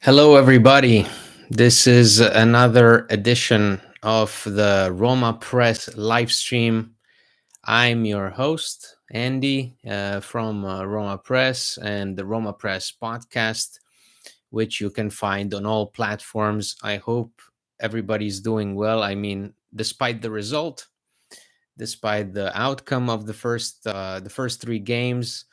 Hello, everybody. This is another edition of the Roma Press live stream. I'm your host, Andy, from Roma Press and the Roma Press podcast, which you can find on all platforms. I hope everybody's doing well. I mean, despite the result, despite the outcome of the first three games,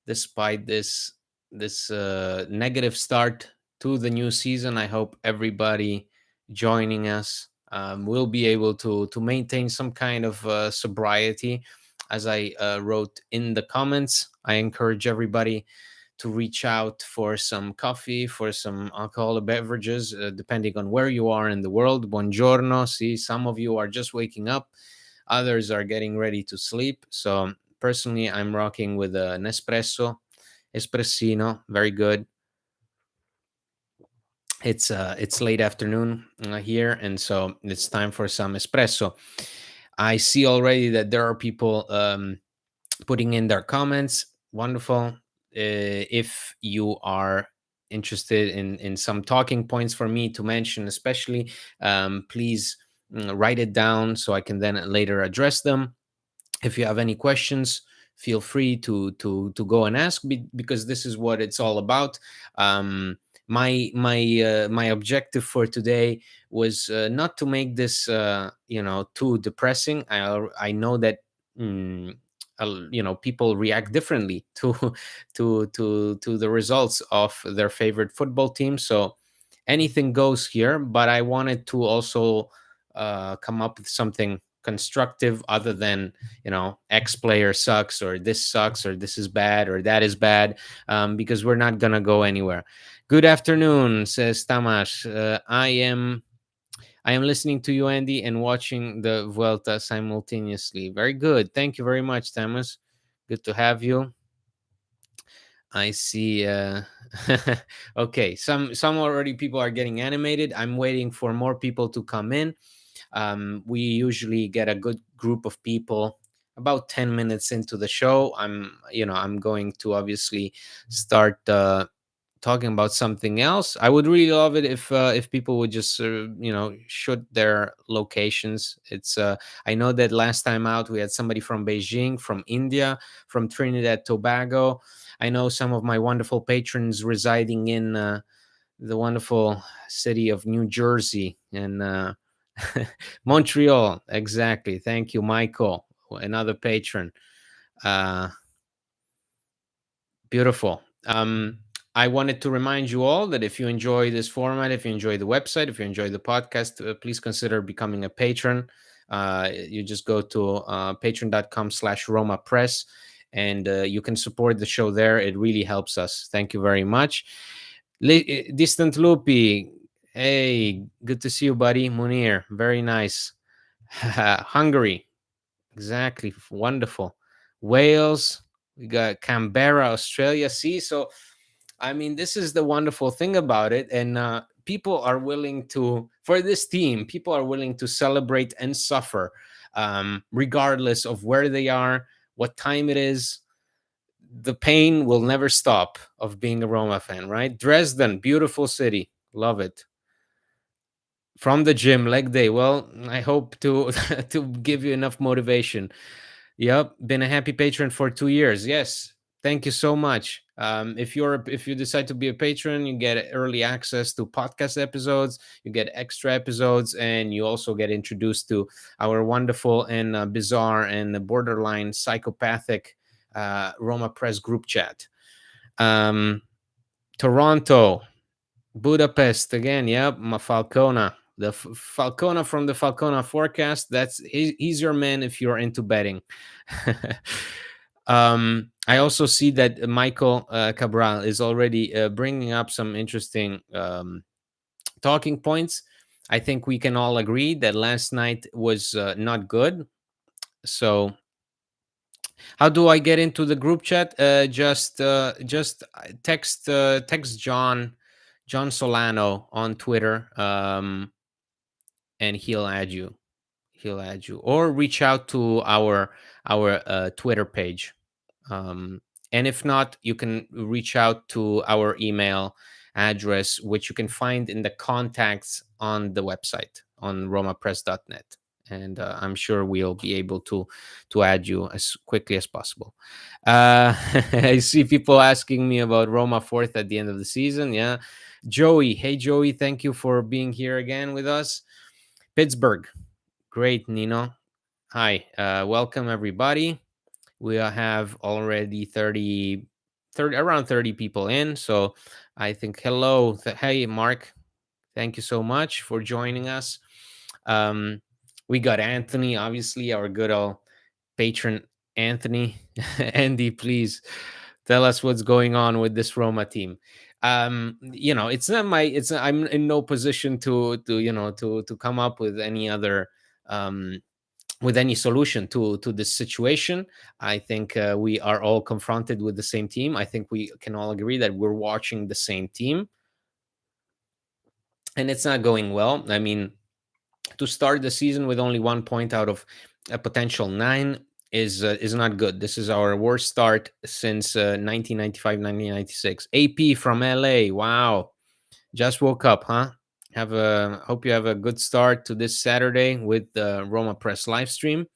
despite this negative start to the new season, I hope everybody joining us will be able to maintain some kind of sobriety. As I wrote in the comments, I encourage everybody to reach out for some coffee, for some alcoholic beverages, depending on where you are in the world. Buongiorno. See, some of you are just waking up, others are getting ready to sleep. So personally, I'm rocking with an espressino, very good. It's late afternoon here, and so it's time for some espresso. I see already that there are people putting in their comments. Wonderful. If you are interested in some talking points for me to mention, especially, please write it down so I can then later address them. If you have any questions, feel free to go and ask, because this is what it's all about. My objective for today was not to make this too depressing. I know that mm, people react differently to to the results of their favorite football team, so anything goes here. But I wanted to also come up with something constructive, other than X player sucks, or this is bad, or that is bad, because we're not gonna go anywhere. Good afternoon, says Tamas. I am listening to you, Andy, and watching the Vuelta simultaneously. Very good. Thank you very much, Tamas. Good to have you. I see. Okay, some already people are getting animated. I'm waiting for more people to come in. We usually get a good group of people about 10 minutes into the show. I'm going to obviously start talking about something else. I would really love it if people would just shoot their locations. I know that last time out we had somebody from Beijing, from India, from Trinidad Tobago. I know some of my wonderful patrons residing in the wonderful city of New Jersey and Montreal. Exactly. Thank you, Michael, another patron. Uh, Beautiful. I wanted to remind you all that if you enjoy this format, if you enjoy the website, if you enjoy the podcast, please consider becoming a patron. You just go to patreon.com/Roma Press, and you can support the show there. It really helps us. Thank you very much. Distant Lupi, hey, good to see you, buddy. Munir, very nice. Hungary, exactly, wonderful. Wales, we got Canberra, Australia. See, so I mean, this is the wonderful thing about it, and people are willing to, for this team, people are willing to celebrate and suffer, regardless of where they are, what time it is. The pain will never stop of being a Roma fan, right? Dresden, beautiful city, love it. From the gym, leg day. Well, I hope to to give you enough motivation. Yep, been a happy patron for 2 years. Yes, thank you so much. If you decide to be a patron, you get early access to podcast episodes, you get extra episodes, and you also get introduced to our wonderful and bizarre and borderline psychopathic Roma Press group chat. Um, Toronto, Budapest again. Yep, Falcona. The Falcona from the Falcona forecast. He's your man if you're into betting. I also see that Michael Cabral is already bringing up some interesting talking points. I think we can all agree that last night was not good. So, how do I get into the group chat? Just text John Solano on Twitter, and he'll add you. He'll add you, or reach out to our Twitter page. And if not, you can reach out to our email address, which you can find in the contacts on the website on romapress.net. And I'm sure we'll be able to add you as quickly as possible. I see people asking me about Roma fourth at the end of the season. Yeah, Joey. Hey, Joey. Thank you for being here again with us. Pittsburgh. Great, Nino. Hi. Welcome, everybody. We have already 30 around 30 people in. So I think hello. Hey, Mark. Thank you so much for joining us. Um, we got Anthony, obviously, our good old patron Anthony. Andy, please tell us what's going on with this Roma team. It's not my it's I'm in no position to come up with any other um with any solution to this situation. I think we are all confronted with the same team. I think we can all agree that we're watching the same team, and it's not going well. I mean, to start the season with only 1 point out of a potential 9 is not good. This is our worst start since 1995, 1996. AP from LA. Wow, just woke up, huh? Hope you have a good start to this Saturday with the Roma Press live stream.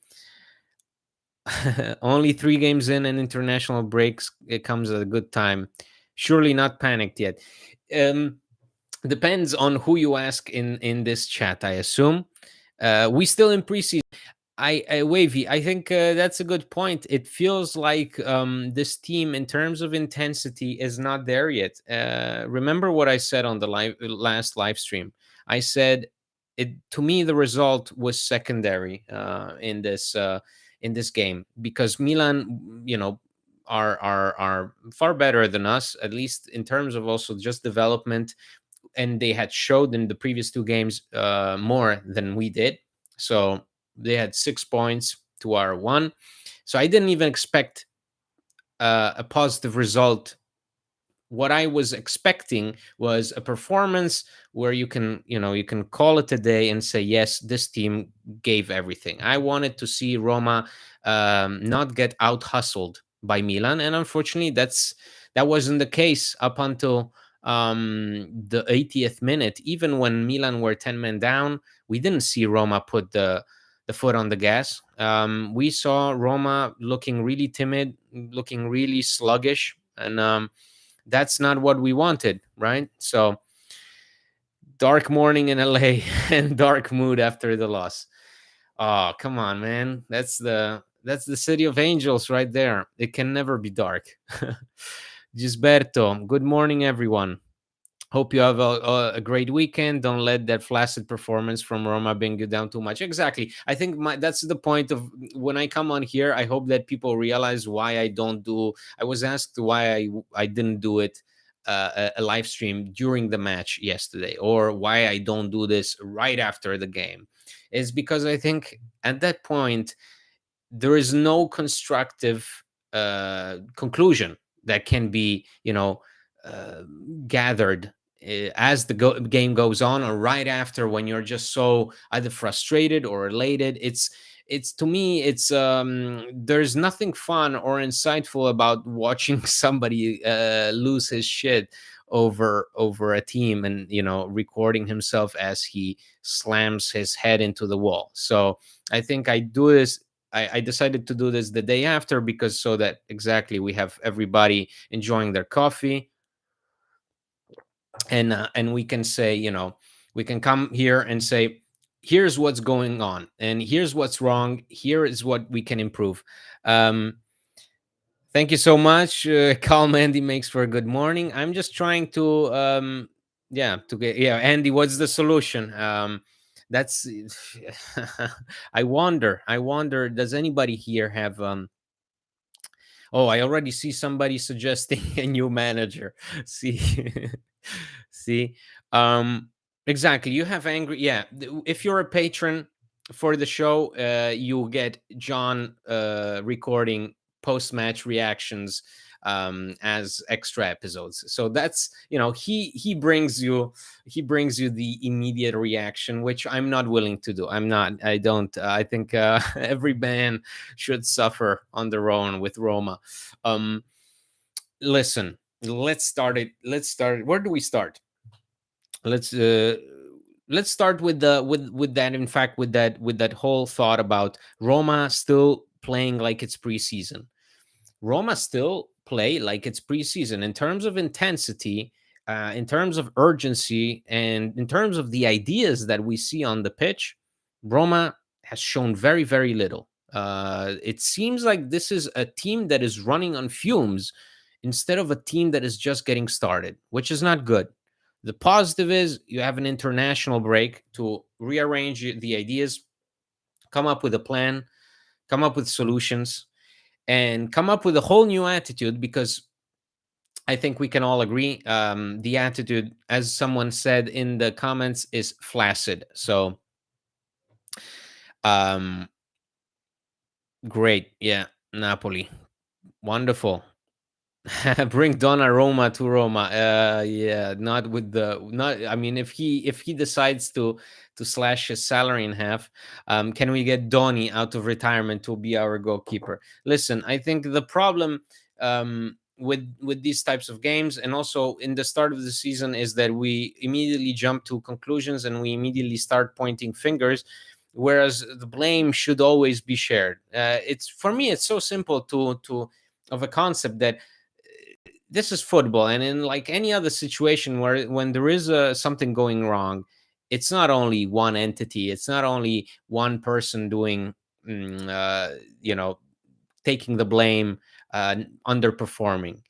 Only 3 games in and international breaks. It comes at a good time. Surely not panicked yet. Um, Depends on who you ask in this chat, I assume. We still in preseason. I Wavy, I think that's a good point. It feels like this team, in terms of intensity, is not there yet. Remember what I said on the last live stream? I said it to me. The result was secondary in this game, because Milan, are far better than us, at least in terms of also just development, and they had showed in the previous 2 games more than we did. So they had 6 points to our 1. So I didn't even expect a positive result. What I was expecting was a performance where you can call it a day and say, yes, this team gave everything. I wanted to see Roma not get out hustled by Milan, and unfortunately that wasn't the case up until the 80th minute. Even when Milan were 10 men down, we didn't see Roma put the foot on the gas. We saw Roma looking really timid, looking really sluggish, and that's not what we wanted, right? So dark morning in LA and dark mood after the loss. Oh, come on, man. That's the city of angels right there. It can never be dark. Gisberto, good morning, everyone. Hope you have a great weekend. Don't let that flaccid performance from Roma bring you down too much. Exactly. I think that's the point of when I come on here. I hope that people realize why I don't do. I was asked why I didn't do it a live stream during the match yesterday, or why I don't do this right after the game. Is because I think at that point there is no constructive conclusion that can be uh, gathered as the game goes on, or right after, when you're just so either frustrated or elated. It's to me, it's there's nothing fun or insightful about watching somebody lose his shit over a team, and recording himself as he slams his head into the wall. So I think I decided to do this the day after, because so that exactly we have everybody enjoying their coffee, and we can say, we can come here and say, here's what's going on, and here's what's wrong, here is what we can improve. um Thank you so much. Calm Andy makes for a good morning. I'm just trying to Andy, what's the solution? That's I wonder, does anybody here have oh, I already see somebody suggesting a new manager. See, see, um, exactly. You have angry. Yeah, if you're a patron for the show, you get John recording post-match reactions as extra episodes. So that's he brings you the immediate reaction, which I'm not willing to do. I don't. I think every man should suffer on their own with Roma. Um, Listen, let's start it. Let's start. Where do we start? Let's uh, let's start with the with that. In fact, with that whole thought about Roma still playing like it's preseason. Roma still play like it's preseason in terms of intensity, in terms of urgency, and in terms of the ideas that we see on the pitch. Roma has shown very, very little. It seems like this is a team that is running on fumes instead of a team that is just getting started, which is not good. The positive is you have an international break to rearrange the ideas, come up with a plan, come up with solutions, and come up with a whole new attitude, because I think we can all agree the attitude, as someone said in the comments, is flaccid. So, um, great. Yeah. Napoli. Wonderful. Bring Donnarumma to Roma. Yeah, not with the not. I mean, if he decides to slash his salary in half, can we get Donny out of retirement to be our goalkeeper? Listen, I think the problem with these types of games, and also in the start of the season, is that we immediately jump to conclusions and we immediately start pointing fingers. Whereas the blame should always be shared. It's for me, it's so simple to of a concept that this is football, and in like any other situation where when there is something going wrong, it's not only one entity, it's not only one person doing you know, taking the blame, underperforming.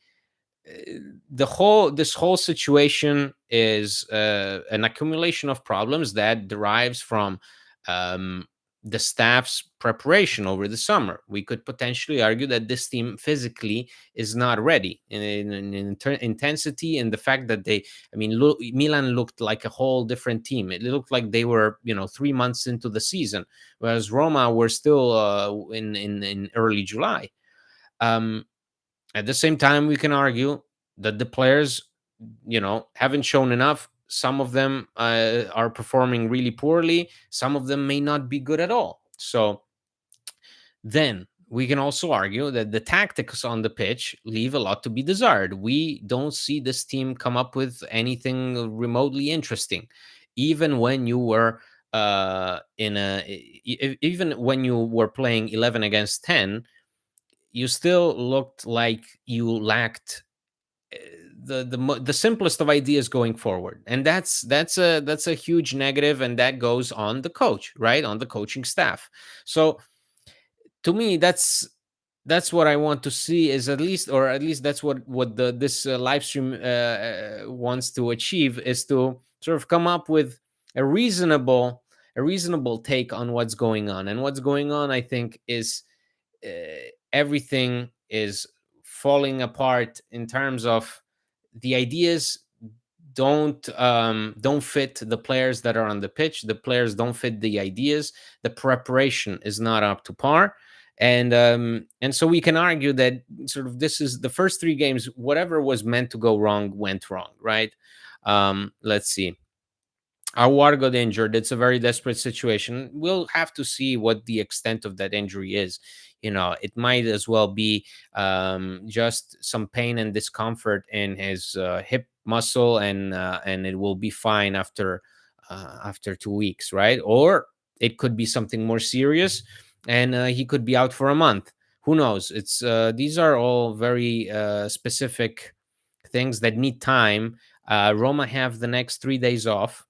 The whole this whole situation is an accumulation of problems that derives from um, the staff's preparation over the summer. We could potentially argue that this team physically is not ready in intensity, and the fact that they, I mean, Milan looked like a whole different team. It looked like they were, you know, 3 months into the season, whereas Roma were still in early July. Um, at the same time, we can argue that the players, you know, haven't shown enough. Some of them are performing really poorly. Some of them may not be good at all. So then we can also argue that the tactics on the pitch leave a lot to be desired. We don't see this team come up with anything remotely interesting, even when you were even when you were playing 11 against 10. You still looked like you lacked uh, the simplest of ideas going forward, and that's a huge negative, and that goes on the coach, right, on the coaching staff. So to me, that's what I want to see, is at least, or at least that's what the this live stream wants to achieve, is to sort of come up with a reasonable a reasonable take on what's going on. And what's going on, I think, is everything is falling apart in terms of the ideas don't fit the players that are on the pitch. The players don't fit the ideas. The preparation is not up to par. And so we can argue that sort of this is the first three games, whatever was meant to go wrong went wrong, right? Let's see. Awar got injured. It's a very desperate situation. We'll have to see what the extent of that injury is. You know, it might as well be just some pain and discomfort in his hip muscle, and it will be fine after 2 weeks, right? Or it could be something more serious, and he could be out for a month. Who knows? It's these are all very specific things that need time. Roma have the next 3 days off.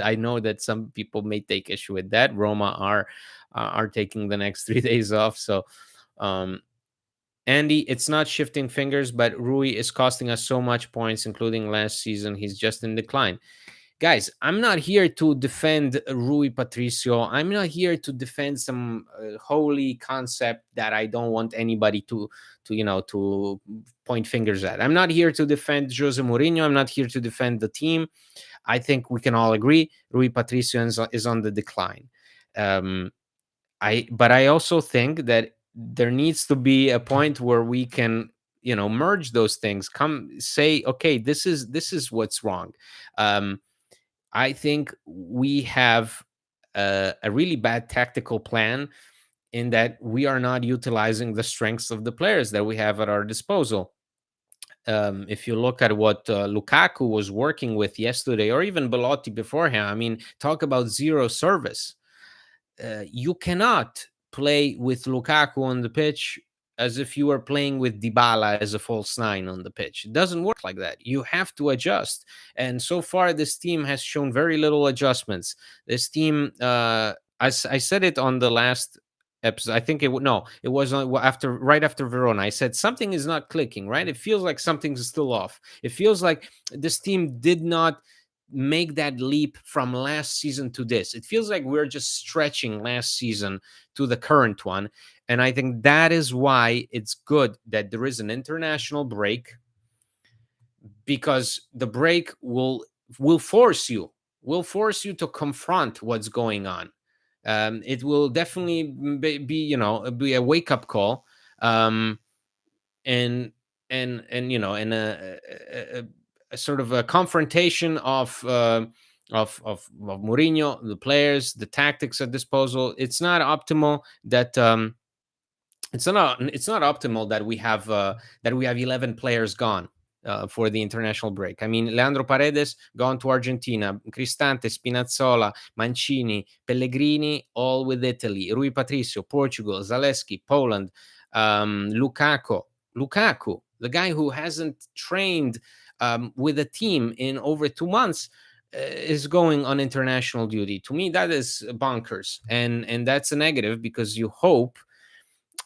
I know that some people may take issue with that. Roma are taking the next 3 days off. So, um, Andy, it's not shifting fingers, but Rui is costing us so much points, including last season. He's just in decline. Guys, I'm not here to defend Rui Patricio. I'm not here to defend some holy concept that I don't want anybody to point fingers at. I'm not here to defend Jose Mourinho. I'm not here to defend the team. I think we can all agree Rui Patricio is on the decline. Um, but I also think that there needs to be a point where we can, merge those things. Come say, okay, this is what's wrong. I think we have a really bad tactical plan, in that we are not utilizing the strengths of the players that we have at our disposal. If you look at what Lukaku was working with yesterday, or even Belotti beforehand, I mean, talk about zero service. You cannot play with Lukaku on the pitch as if you were playing with Dybala as a false nine on the pitch. It doesn't work like that. You have to adjust. And so far, this team has shown very little adjustments. This team, I said it on the last episode. I think it was right after Verona. I said something is not clicking, right? It feels like something's still off. It feels like this team did not make that leap from last season to this. It feels like we're just stretching last season to the current one. And I think that is why it's good that there is an international break, because the break will force you to confront what's going on. It will definitely be a wake up call, and and a sort of a confrontation of Mourinho, the players, the tactics at disposal. It's not optimal that it's not optimal that we have 11 players gone for the international break. I mean, Leandro Paredes gone to Argentina, Cristante, Spinazzola, Mancini, Pellegrini, all with Italy, Rui Patricio, Portugal, Zalewski, Poland, Lukaku, the guy who hasn't trained with a team in over 2 months, is going on international duty. To me, that is bonkers, and that's a negative, because you hope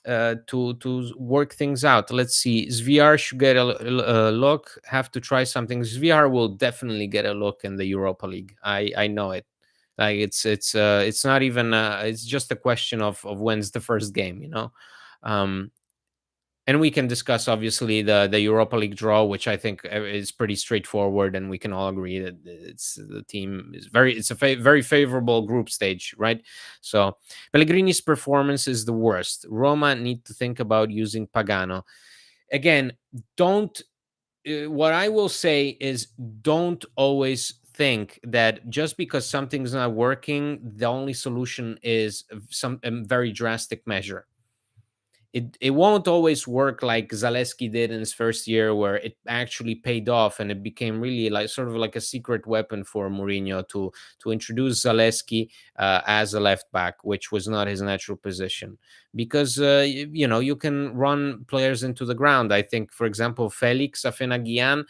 to work things out. Let's see. Sviar should get a look. Have to try something. Sviar will definitely get a look in the Europa League. I know it. Like it's not even it's just a question of when's the first game. Um, and we can discuss obviously the Europa League draw, which I think is pretty straightforward, and we can all agree that the team is it's a very favorable group stage, right? So Pellegrini's performance is the worst. Roma need to think about using Pagano again. Don't. What I will say is, don't always think that just because something's not working, the only solution is some very drastic measure. It won't always work like Zalewski did in his first year, where it actually paid off and it became really like sort of like a secret weapon for Mourinho to introduce Zalewski as a left back, which was not his natural position. Because you can run players into the ground. I think, for example, Felix Afenagian,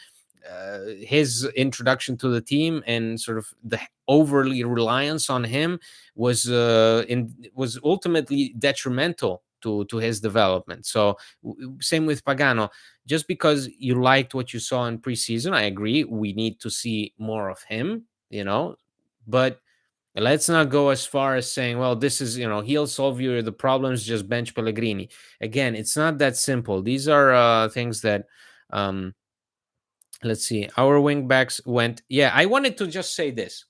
his introduction to the team and sort of the overly reliance on him was was ultimately detrimental to his development. So same with Pagano. Just because you liked what you saw in preseason, I agree, we need to see more of him, but let's not go as far as saying, well, this is, he'll solve you the problems, just bench Pellegrini. Again, it's not that simple. These are things that let's see, our wingbacks went. Yeah, I wanted to just say this,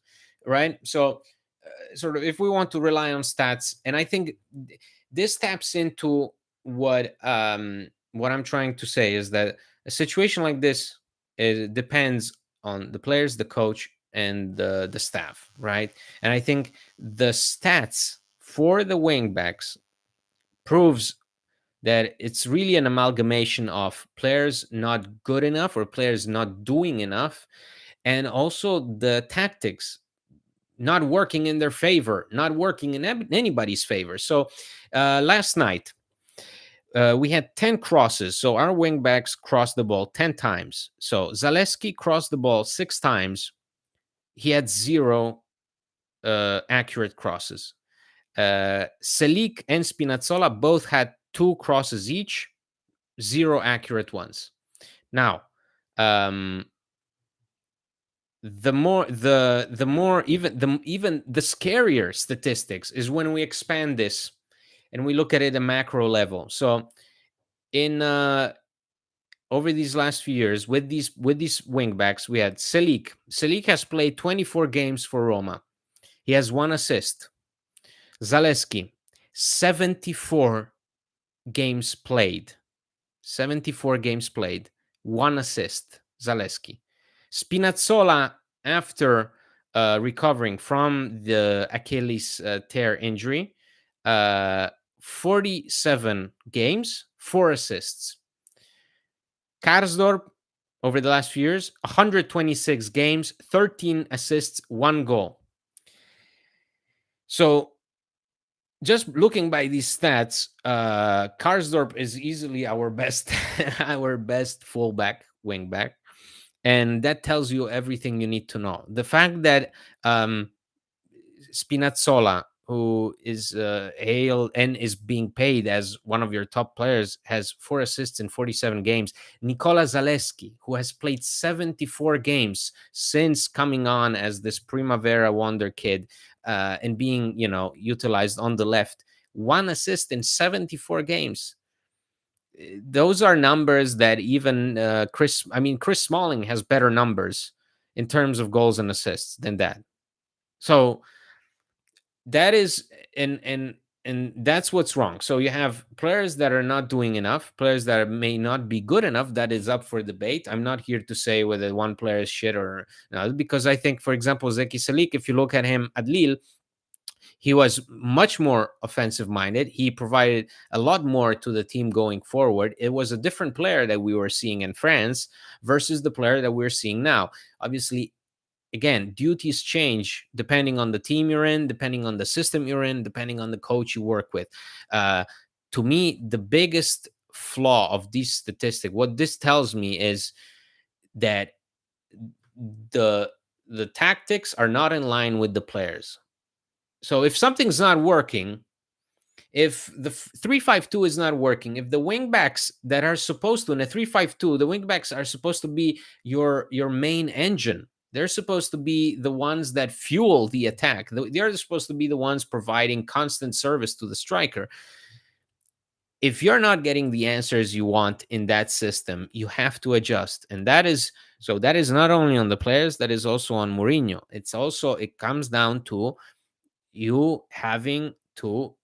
right? So sort of, if we want to rely on stats, and I think this taps into what I'm trying to say, is that a situation like this, it depends on the players, the coach, and the staff, right? And I think the stats for the wingbacks proves that it's really an amalgamation of players not good enough or players not doing enough, and also the tactics not working in their favor, not working in anybody's favor. So last night, we had 10 crosses. So our wingbacks crossed the ball 10 times. So Zalewski crossed the ball 6 times. He had 0 accurate crosses. Selic and Spinazzola both had 2 crosses each, 0 accurate ones. Now, the more even the scarier statistics is when we expand this and we look at it at a macro level. So in over these last few years with these wingbacks, we had Selic. Selic has played 24 games for Roma. He has 1 assist. Zalewski, 74 games played. 74 games played, 1 assist. Zalewski. Spinazzola, after recovering from the Achilles tear injury, 47 games, 4 assists. Karsdorp, over the last few years: 126 games, 13 assists, 1 goal. So just looking by these stats, Karsdorp is easily our best our best fullback, wingback, and that tells you everything you need to know. The fact that um, Spinazzola, who is hailed and is being paid as one of your top players, has 4 assists in 47 games. Nikola Zaleski, who has played 74 games since coming on as this Primavera wonder kid and being, utilized on the left, 1 assist in 74 games. Those are numbers that even Chris Smalling has better numbers in terms of goals and assists than that. So that is and that's what's wrong. So you have players that are not doing enough, players that may not be good enough. That is up for debate. I'm not here to say whether one player is shit or not, because I think, for example, Zeki Salik, if you look at him at Lille, he was much more offensive minded. He provided a lot more to the team going forward. It was a different player that we were seeing in France versus the player that we're seeing now. Obviously, again, duties change depending on the team you're in, depending on the system you're in, depending on the coach you work with. To me, the biggest flaw of this statistic, what this tells me, is that the the tactics are not in line with the players. So if something's not working, if the 3-5-2 is not working, if the wingbacks that are supposed to, in a 3-5-2, the wingbacks are supposed to be your main engine. They're supposed to be the ones that fuel the attack. They're supposed to be the ones providing constant service to the striker. If you're not getting the answers you want in that system, you have to adjust. And that is not only on the players, that is also on Mourinho. It comes down to you having to,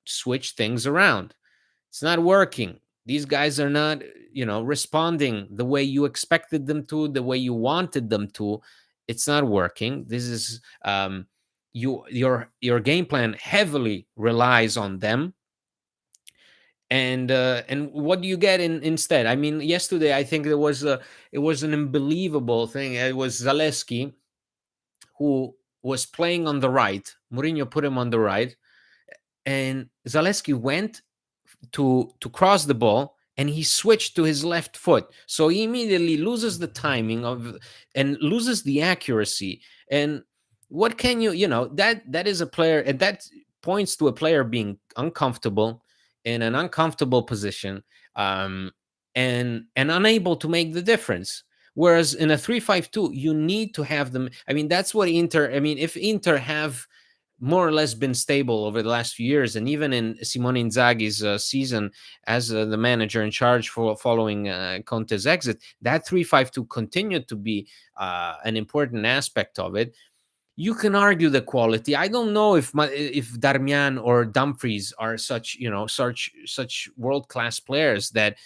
switch things around. It's not working. These guys are not, responding the way you expected them to, the way you wanted them to. It's not working. This is your game plan heavily relies on them. And what do you get instead? I mean, yesterday I think it was an unbelievable thing. It was Zaleski who was playing on the right. Mourinho put him on the right, and Zaleski went to cross the ball, and he switched to his left foot. So he immediately loses the timing of and loses the accuracy. And what can that is a player, and that points to a player being uncomfortable in an uncomfortable position, and unable to make the difference. Whereas in a 3-5-2, you need to have them. I mean, that's what Inter. I mean, if Inter have more or less been stable over the last few years, and even in Simone Inzaghi's season as the manager in charge for following Conte's exit, that 3-5-2 continued to be an important aspect of it. You can argue the quality. I don't know if Darmian or Dumfries are such world class players that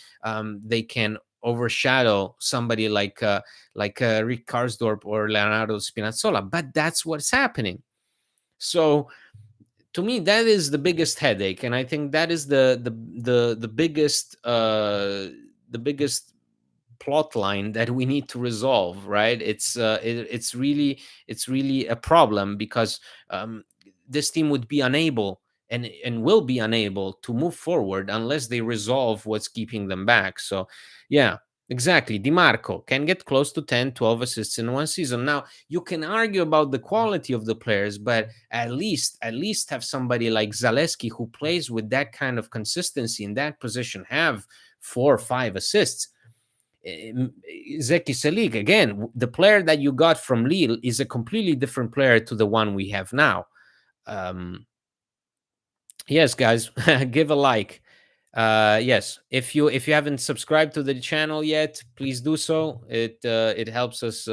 they can overshadow somebody like Rick Karsdorp or Leonardo Spinazzola, but that's what's happening. So to me, that is the biggest headache, and I think that is the biggest plot line that we need to resolve. Right? It's really a problem, because this team would be unable and will be unable to move forward unless they resolve what's keeping them back. So yeah, exactly. Di Marco can get close to 10-12 assists in one season. Now you can argue about the quality of the players, but at least have somebody like Zaleski, who plays with that kind of consistency in that position, have 4 or 5 assists. Zeki Salik, again, the player that you got from Lille is a completely different player to the one we have now. Yes, guys, give a like. Yes, if you haven't subscribed to the channel yet, please do so. It helps us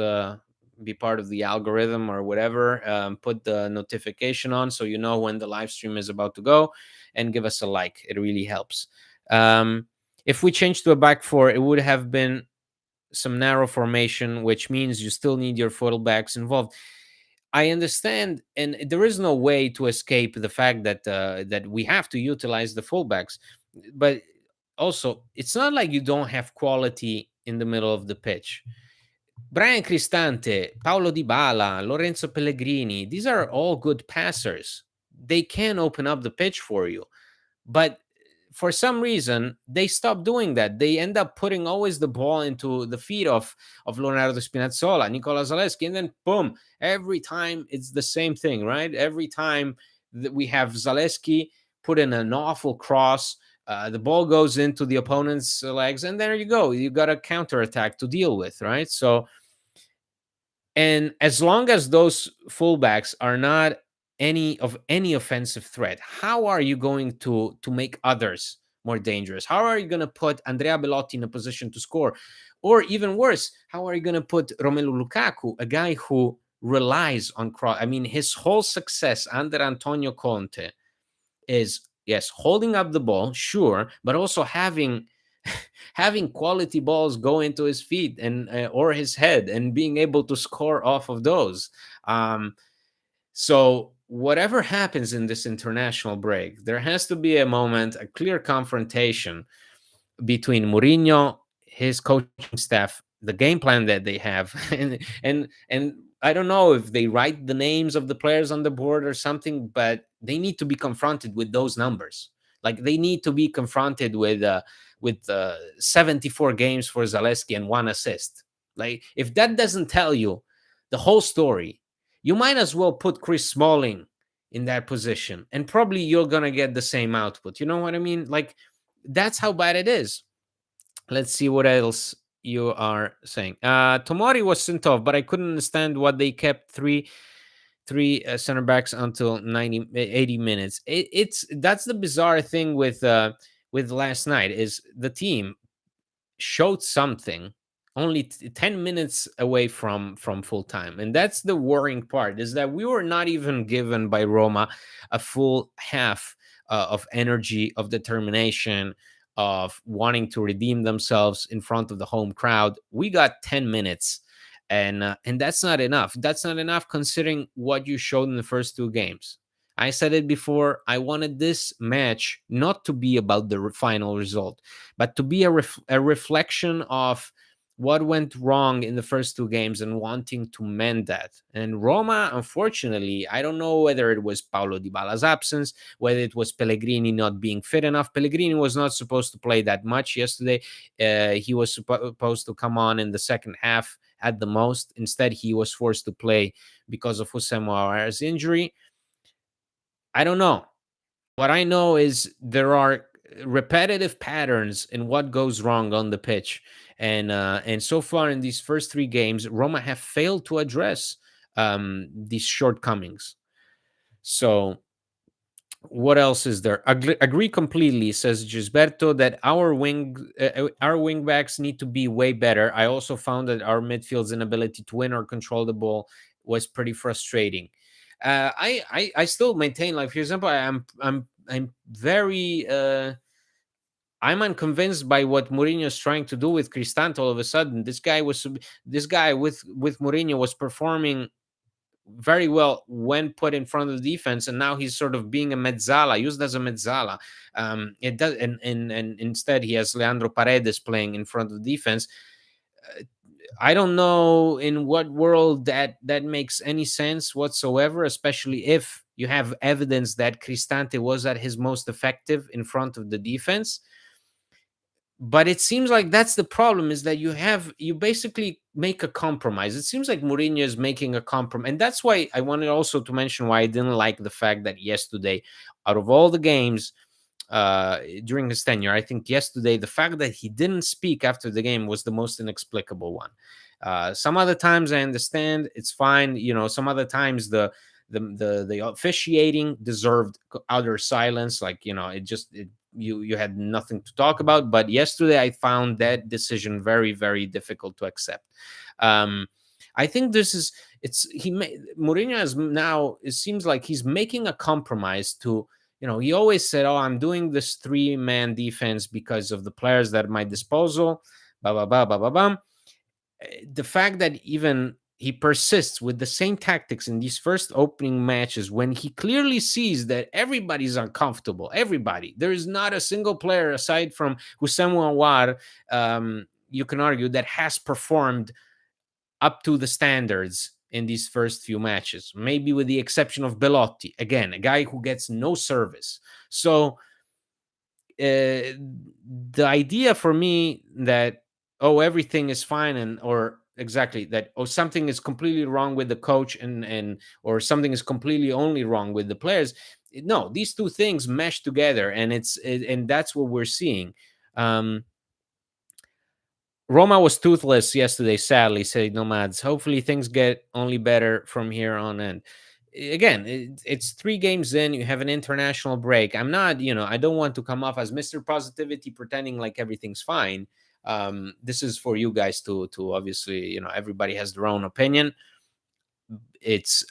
be part of the algorithm or whatever. Put the notification on so you know when the live stream is about to go, and give us a like. It really helps. If we change to a back four, it would have been some narrow formation, which means you still need your fullbacks involved. I understand, and there is no way to escape the fact that we have to utilize the fullbacks. But also, it's not like you don't have quality in the middle of the pitch. Brian Cristante, Paulo Dybala, Lorenzo Pellegrini, these are all good passers. They can open up the pitch for you. But for some reason, they stop doing that. They end up putting always the ball into the feet of Leonardo Spinazzola, Nicola Zalewski, and then boom, every time it's the same thing, right? Every time that we have Zalewski put in an awful cross, the ball goes into the opponent's legs, and there you go. You got a counterattack to deal with, right? So, and as long as those fullbacks are not any offensive threat, how are you going to make others more dangerous? How are you going to put Andrea Belotti in a position to score? Or even worse, how are you going to put Romelu Lukaku, a guy who relies on cross? I mean, his whole success under Antonio Conte is, yes, holding up the ball, sure, but also having having quality balls go into his feet and or his head, and being able to score off of those. So whatever happens in this international break, there has to be a moment, a clear confrontation between Mourinho, his coaching staff, the game plan that they have, and I don't know if they write the names of the players on the board or something, but they need to be confronted with those numbers. Like they need to be confronted with 74 games for Zalewski and 1 assist. Like if that doesn't tell you the whole story, you might as well put Chris Smalling in that position, and probably you're gonna get the same output. You know what I mean? Like that's how bad it is. Let's see what else you are saying. Tomori was sent off, but I couldn't understand what they kept three center backs until 80 minutes. It's that's the bizarre thing with last night is the team showed something only 10 minutes away from full time, and that's the worrying part, is that we were not even given by Roma a full half of energy, of determination, of wanting to redeem themselves in front of the home crowd. We got 10 minutes, and that's not enough. That's not enough considering what you showed in the first two games. I said it before. I wanted this match not to be about the final result, but to be a reflection of what went wrong in the first two games and wanting to mend that. And Roma, unfortunately, I don't know whether it was Paulo Dybala's absence, whether it was Pellegrini not being fit enough. Pellegrini was not supposed to play that much yesterday. He was supposed to come on in the second half at the most. Instead, he was forced to play because of Houssem Aouar's injury. I don't know. What I know is there are repetitive patterns in what goes wrong on the pitch, and so far in these first three games, Roma have failed to address these shortcomings. So what else is there? Agree completely, says Gisberto, that our wingbacks need to be way better. I also found that our midfield's inability to win or control the ball was pretty frustrating. I still maintain, like for example, I'm very I'm unconvinced by what Mourinho is trying to do with Cristante. All of a sudden, this guy with Mourinho was performing very well when put in front of the defense, and now he's sort of being a mezzala, used as a mezzala. It does, and instead he has Leandro Paredes playing in front of the defense. I don't know in what world that makes any sense whatsoever, especially if you have evidence that Cristante was at his most effective in front of the defense. But it seems like that's the problem, is that you basically make a compromise. It seems like Mourinho is making a compromise, and that's why I wanted also to mention why I didn't like the fact that yesterday, out of all the games during his tenure, I think yesterday the fact that he didn't speak after the game was the most inexplicable one. Some other times I understand, it's fine. Some other times the officiating deserved utter silence. Like you had nothing to talk about. But yesterday I found that decision very, very difficult to accept. I think Mourinho is now, it seems like he's making a compromise to, he always said, oh, I'm doing this 3-man defense because of the players that at my disposal, blah, blah, blah, blah, blah, blah. The fact that even he persists with the same tactics in these first opening matches, when he clearly sees that everybody's uncomfortable, there is not a single player aside from Houssem Aouar, you can argue, that has performed up to the standards in these first few matches, maybe with the exception of Belotti, again, a guy who gets no service. So the idea for me that, oh, everything is fine, and or exactly that, oh, something is completely wrong with the coach, and or something is completely only wrong with the players, no, these two things mesh together, and and that's what we're seeing. Roma was toothless yesterday, sadly, said Nomads. Hopefully things get only better from here on in. Again, it's 3 games in, you have an international break. I'm not, I don't want to come off as Mr. Positivity pretending like everything's fine. This is for you guys to obviously, everybody has their own opinion.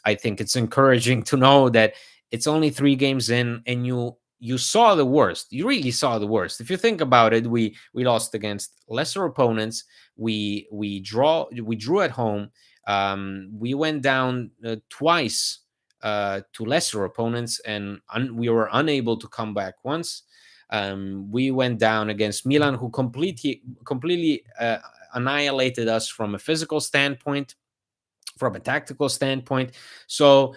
I think it's encouraging to know that it's only 3 games in, and you saw the worst. You really saw the worst. If you think about it, we lost against lesser opponents. We drew at home. We went down twice to lesser opponents, and we were unable to come back once. We went down against Milan, who completely annihilated us from a physical standpoint, from a tactical standpoint. So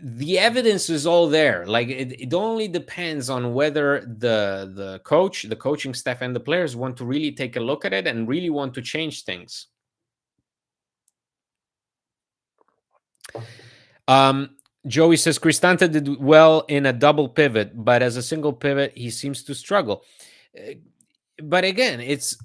the evidence is all there. Like it only depends on whether the coach, the coaching staff, and the players want to really take a look at it and really want to change things. Joey says Cristante did well in a double pivot, but as a single pivot, he seems to struggle. But again, it's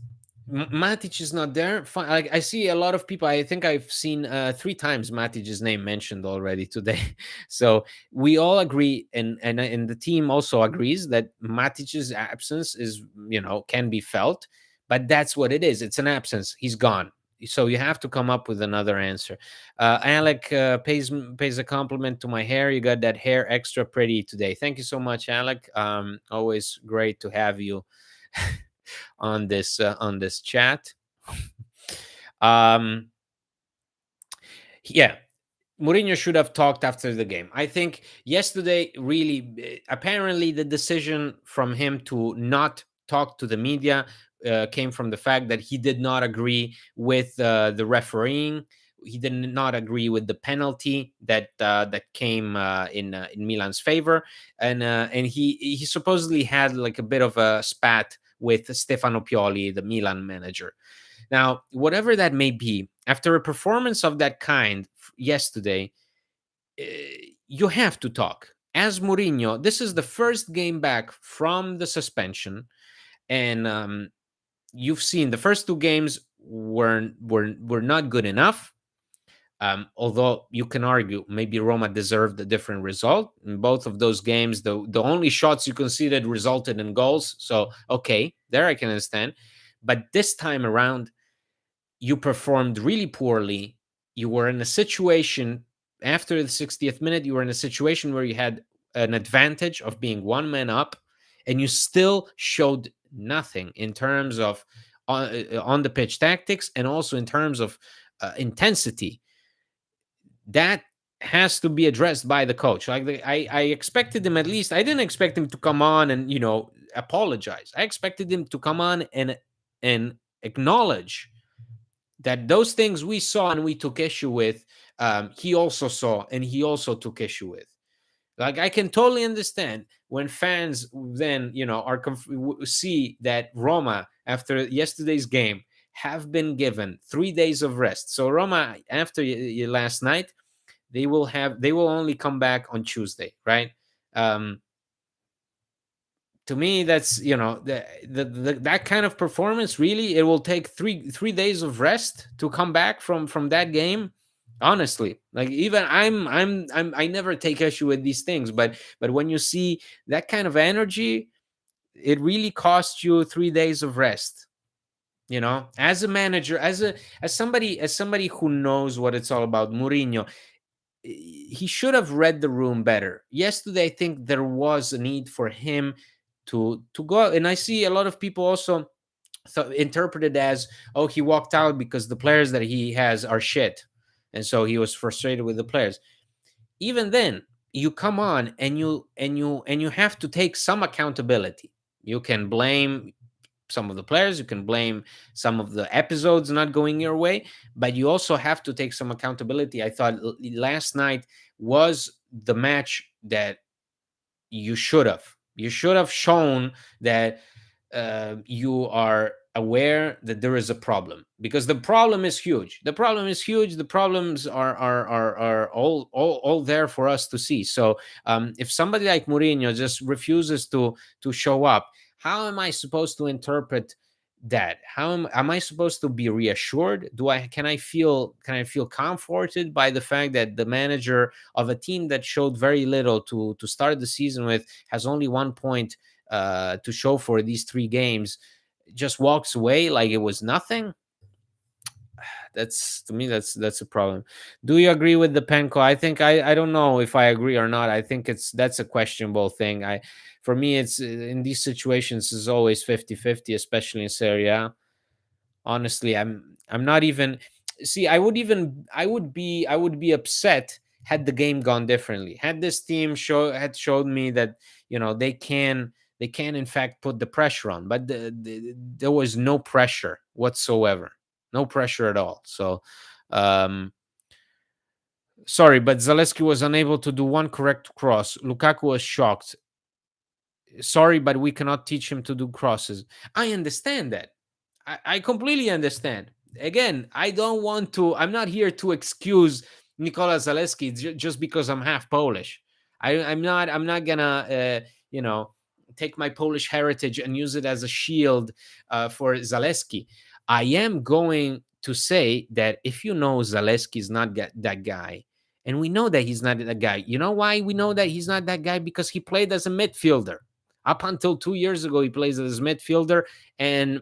Matic is not there. Like I see a lot of people. I think I've seen 3 times Matic's name mentioned already today. So we all agree, and the team also agrees that Matic's absence is, can be felt, but that's what it is. It's an absence. He's gone. So you have to come up with another answer. Alec pays a compliment to my hair. You got that hair extra pretty today. Thank you so much, Alec. Always great to have you on this chat. Yeah, Mourinho should have talked after the game. I think yesterday, really, apparently, the decision from him to not talk to the media came from the fact that he did not agree with the refereeing. He did not agree with the penalty that came in Milan's favor, and he supposedly had like a bit of a spat with Stefano Pioli, the Milan manager. Now, whatever that may be, after a performance of that kind yesterday, you have to talk. As Mourinho, this is the first game back from the suspension, and you've seen the first 2 games were not good enough. Although you can argue maybe Roma deserved a different result in both of those games. The only shots you conceded resulted in goals. So, okay, there I can understand. But this time around, you performed really poorly. You were in a situation after the 60th minute, you were in a situation where you had an advantage of being 1 man up, and you still showed nothing in terms of on the pitch tactics, and also in terms of intensity. That has to be addressed by the coach. Like I expected him, at least I didn't expect him to come on and apologize. I expected him to come on and acknowledge that those things we saw and we took issue with, he also saw and he also took issue with. Like I can totally understand when fans then see that Roma after yesterday's game have been given 3 days of rest. So Roma after last night, they will only come back on Tuesday, right? To me, that's that kind of performance. Really, it will take three days of rest to come back from that game. Honestly, like even I never take issue with these things, but when you see that kind of energy, it really costs you 3 days of rest. As a manager, as somebody who knows what it's all about, Mourinho, he should have read the room better. Yesterday, I think there was a need for him to go out. And I see a lot of people also interpret it as, oh, he walked out because the players that he has are shit, and so he was frustrated with the players. Even then, you come on and you have to take some accountability. You can blame some of the players, you can blame some of the episodes not going your way, but you also have to take some accountability. I thought last night was the match that you should have shown that you are aware that there is a problem, because the problem is huge. The problems are all there for us to see. So if somebody like Mourinho just refuses to show up, how am I supposed to interpret that? How am I supposed to be reassured? Can I feel comforted by the fact that the manager of a team that showed very little to start the season with, has only 1 point to show for these 3 games, just walks away like it was nothing? That's, to me, that's a problem. Do you agree with the Penko? I don't know if I agree or not. I think that's a questionable thing. For me, it's in these situations is always 50-50, especially in Serie A. Honestly, I'm not even, see, I would be upset had the game gone differently, had this team showed me that they can in fact put the pressure on, but there was no pressure whatsoever, no pressure at all. So um sorry, but Zaleski was unable to do one correct cross. Lukaku was shocked. Sorry, but we cannot teach him to do crosses. I understand that. I completely understand. Again, I'm not here to excuse Nikola Zaleski just because I'm half Polish. I'm not gonna, take my Polish heritage and use it as a shield for Zaleski. I am going to say that if Zaleski is not that guy, and we know that he's not that guy. You know why we know that he's not that guy? Because he played as a midfielder. Up until 2 years ago, he plays as a midfielder, and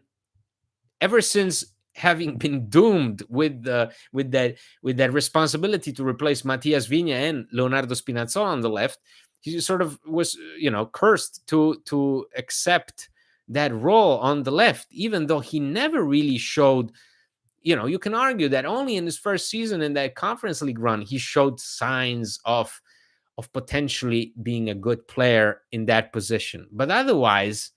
ever since having been doomed with that responsibility to replace Matias Vigna and Leonardo Spinazzola on the left, he sort of was cursed to accept that role on the left, even though he never really showed. You can argue that only in his first season in that Conference League run he showed signs of potentially being a good player in that position, but otherwise,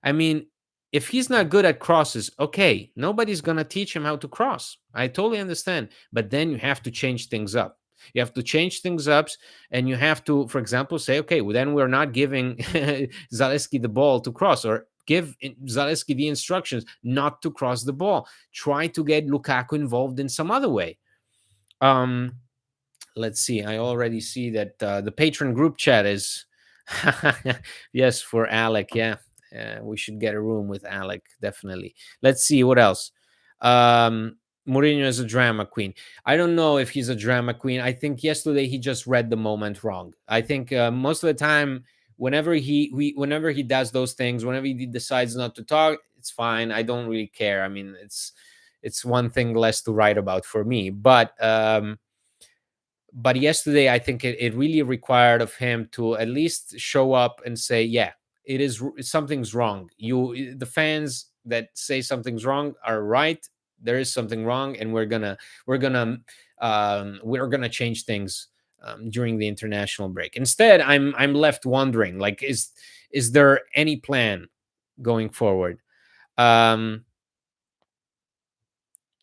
I mean, if he's not good at crosses, okay, nobody's going to teach him how to cross. I totally understand. But then you have to change things up. You have to change things up, and you have to, for example, say, okay, well, then we're not giving Zaleski the ball to cross, or give Zaleski the instructions not to cross the ball. Try to get Lukaku involved in some other way. Let's see. I already see that the patron group chat is yes, for Alec. Yeah, we should get a room with Alec, definitely. Let's see what else. Mourinho is a drama queen. I don't know if he's a drama queen. I think yesterday he just read the moment wrong. I think most of the time, whenever he does those things, whenever he decides not to talk, it's fine. I don't really care. I mean, it's one thing less to write about for me. But yesterday, I think it really required of him to at least show up and say, yeah, something's wrong. The fans that say something's wrong are right. There is something wrong, and we're gonna change things during the international break. Instead, I'm left wondering, like, is there any plan going forward?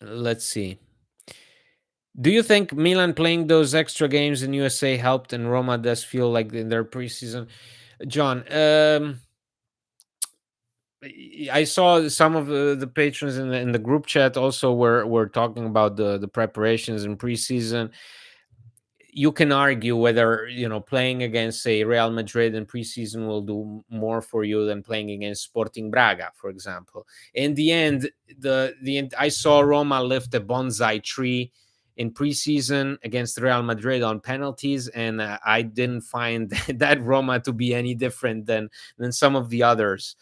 Let's see. Do you think Milan playing those extra games in USA helped, and Roma does feel like in their preseason? John, I saw some of the patrons in the group chat also were talking about the preparations in preseason. You can argue whether playing against, say, Real Madrid in preseason will do more for you than playing against Sporting Braga, for example. In the end, I saw Roma lift a bonsai tree in preseason against Real Madrid on penalties, and I didn't find that Roma to be any different than some of the others.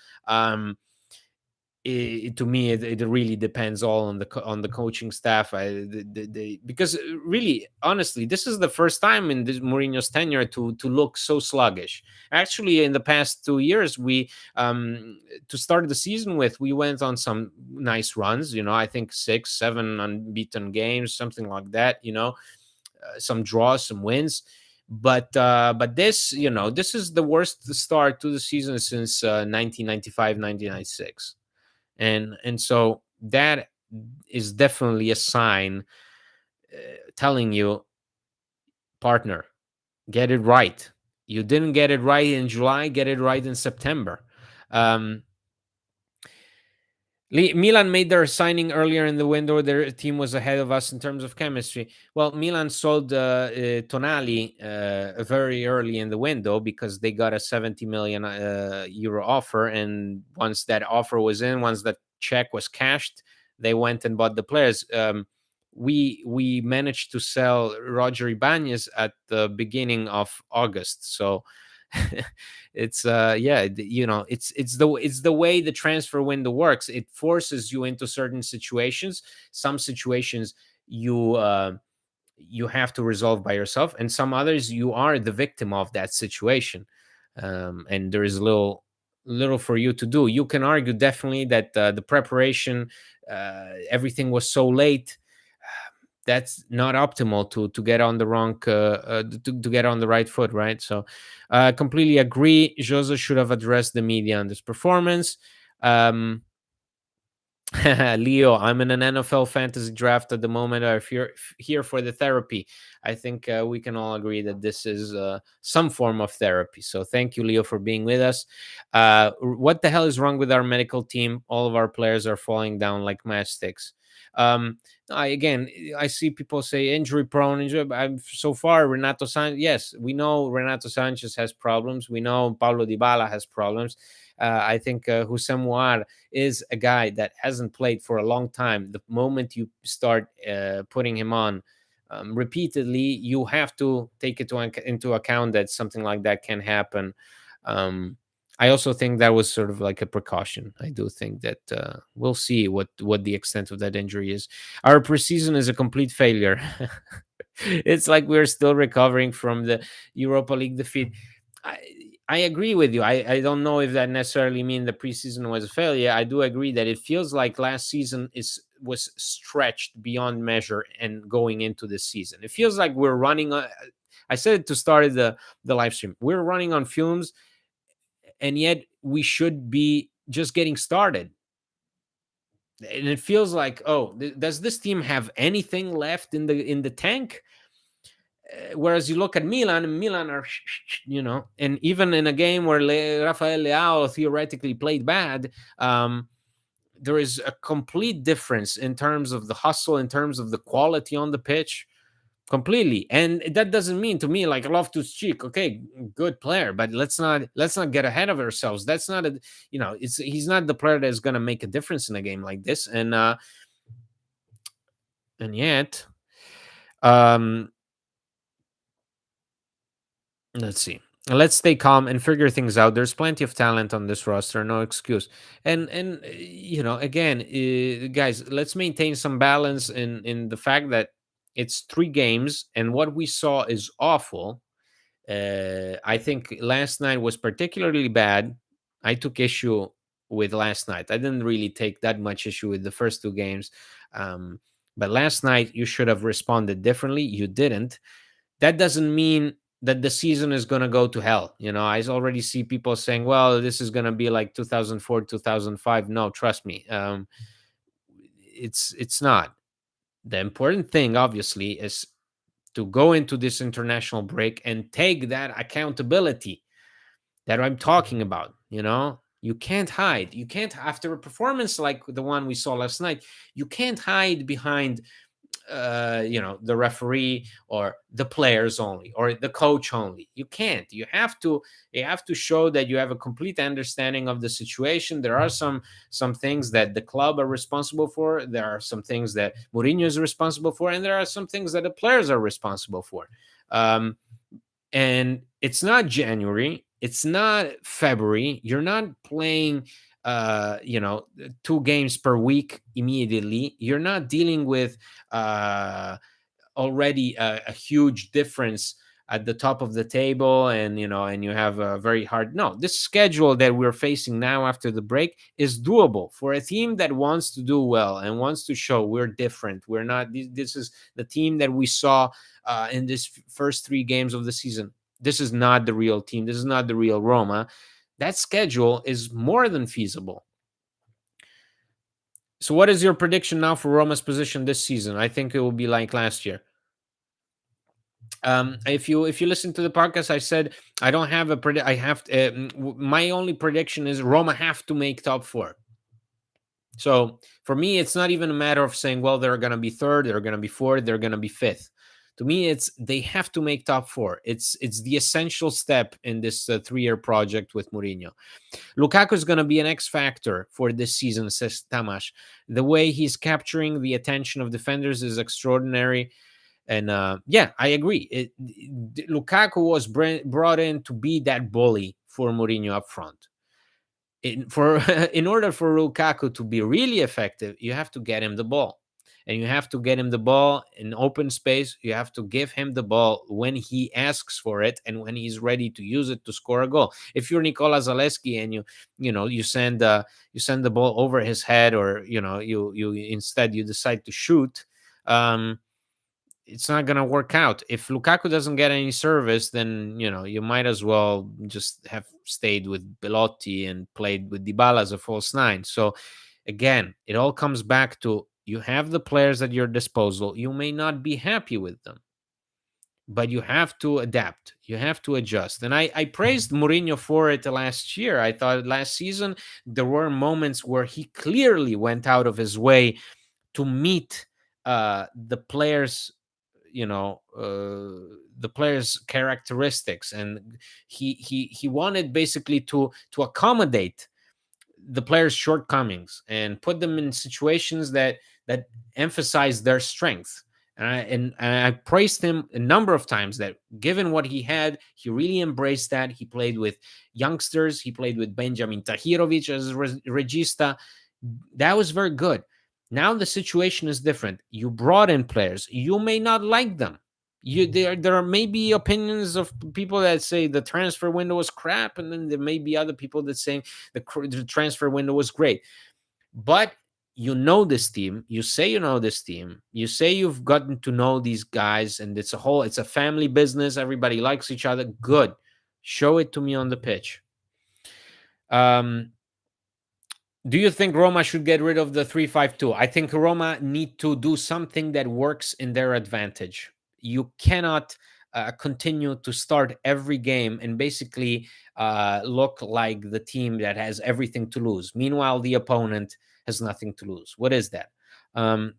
To me, it really depends all on the coaching staff. Because really, honestly, this is the first time in this Mourinho's tenure to look so sluggish. Actually, in the past 2 years, we to start the season with, we went on some nice runs. I think 6-7 unbeaten games, something like that. Some draws, some wins. But this this is the worst start to the season since 1995, 1996. And so that is definitely a sign, telling you, partner, get it right. You didn't get it right in July, get it right in September. um, Milan made their signing earlier in the window. Their team was ahead of us in terms of chemistry. Well, Milan sold Tonali very early in the window because they got a 70 million euro offer. And once that offer was in, once that check was cashed, they went and bought the players. We managed to sell Roger Ibanez at the beginning of August. So it's yeah, it's the way the transfer window works. It forces you into certain situations. Some situations you you have to resolve by yourself, and some others you are the victim of that situation. And there is little for you to do. You can argue definitely that the preparation, everything was so late. That's not optimal to get on the wrong to get on the right foot, right? So completely agree. Jose should have addressed the media on this performance. um Leo, I'm in an NFL fantasy draft at the moment. If you're here for the therapy, I think we can all agree that this is some form of therapy. So thank you, Leo, for being with us. What the hell is wrong with our medical team? All of our players are falling down like matchsticks. Um, I see people say injury prone. So far, Renato Sanchez. Yes, we know Renato Sanchez has problems. We know Paulo Dybala has problems. I think Hussein Muar is a guy that hasn't played for a long time. The moment you start putting him on repeatedly, you have to take it into account that something like that can happen. Um, I also think that was sort of like a precaution. I do think that we'll see what the extent of that injury is. Our preseason is a complete failure. It's like we're still recovering from the Europa League defeat. I, I agree with you. I don't know if that necessarily means the preseason was a failure. I do agree that it feels like last season was stretched beyond measure and going into this season. It feels like we're running on, I said it to start the live stream. We're running on fumes, and yet we should be just getting started. And it feels like, oh, does this team have anything left in the tank? Whereas you look at Milan are, and even in a game where Rafael Leao theoretically played bad, there is a complete difference in terms of the hustle, in terms of the quality on the pitch, completely. And that doesn't mean to me like Loftus Cheek, okay, good player, but let's not get ahead of ourselves. That's not a, he's not the player that's going to make a difference in a game like this. And yet, um, let's see. Let's stay calm and figure things out. There's plenty of talent on this roster, no excuse. And again, guys, let's maintain some balance in the fact that it's 3 games and what we saw is awful. I think last night was particularly bad. I took issue with last night. I didn't really take that much issue with the first 2 games. Um, but last night you should have responded differently. You didn't. That doesn't mean that the season is going to go to hell. I already see people saying, well, this is going to be like 2004, 2005. No, trust me. It's not. The important thing, obviously, is to go into this international break and take that accountability that I'm talking about. You can't hide. You can't, after a performance like the one we saw last night, you can't hide behind the referee or the players only or the coach only. You can't. You have to show that you have a complete understanding of the situation. There are some things that the club are responsible for. There are some things that Mourinho is responsible for, and there are some things that the players are responsible for. And it's not January, it's not February. You're not playing 2 games per week immediately. You're not dealing with already a huge difference at the top of the table, and you have a very hard. No, this schedule that we're facing now after the break is doable for a team that wants to do well and wants to show we're different. We're not, this is the team that we saw in this first 3 games of the season. This is not the real team. This is not the real Roma. That schedule is more than feasible. So what is your prediction now for Roma's position this season? I think it will be like last year. If you listen to the podcast, I said I don't have a predict. I have my only prediction is Roma have to make top four. So for me, it's not even a matter of saying, well, they're going to be third, they're going to be fourth, they're going to be fifth. To me, it's they have to make top four. It's the essential step in this 3-year project with Mourinho. Lukaku is going to be an X factor for this season, says Tamash. The way he's capturing the attention of defenders is extraordinary. And yeah, I agree. Lukaku was brought in to be that bully for Mourinho up front. In order for Lukaku to be really effective, you have to get him the ball. And you have to get him the ball in open space. You have to give him the ball when he asks for it and when he's ready to use it to score a goal. If you're Nicola Zalewski and you send the ball over his head, or you instead you decide to shoot, it's not going to work out. If Lukaku doesn't get any service, then you might as well just have stayed with Belotti and played with Dybala as a false nine. So again, it all comes back to you have the players at your disposal. You may not be happy with them, but you have to adapt. You have to adjust. And I praised Mourinho for it last year. I thought last season there were moments where he clearly went out of his way to meet the players, the players' characteristics, and he wanted basically to accommodate the players' shortcomings and put them in situations that emphasize their strength. And I praised him a number of times that given what he had, he really embraced that. He played with youngsters. He played with Benjamin Tahirovic as a regista. That was very good. Now the situation is different. You brought in players. You may not like them. There are maybe opinions of people that say the transfer window was crap, and then there may be other people that say the transfer window was great. But this team. You say this team. You say you've gotten to know these guys, and it's a family business. Everybody likes each other. Good. Show it to me on the pitch. Do you think Roma should get rid of the 3-5-2? I think Roma need to do something that works in their advantage. You cannot continue to start every game and basically look like the team that has everything to lose. Meanwhile, the opponent has nothing to lose. What is that?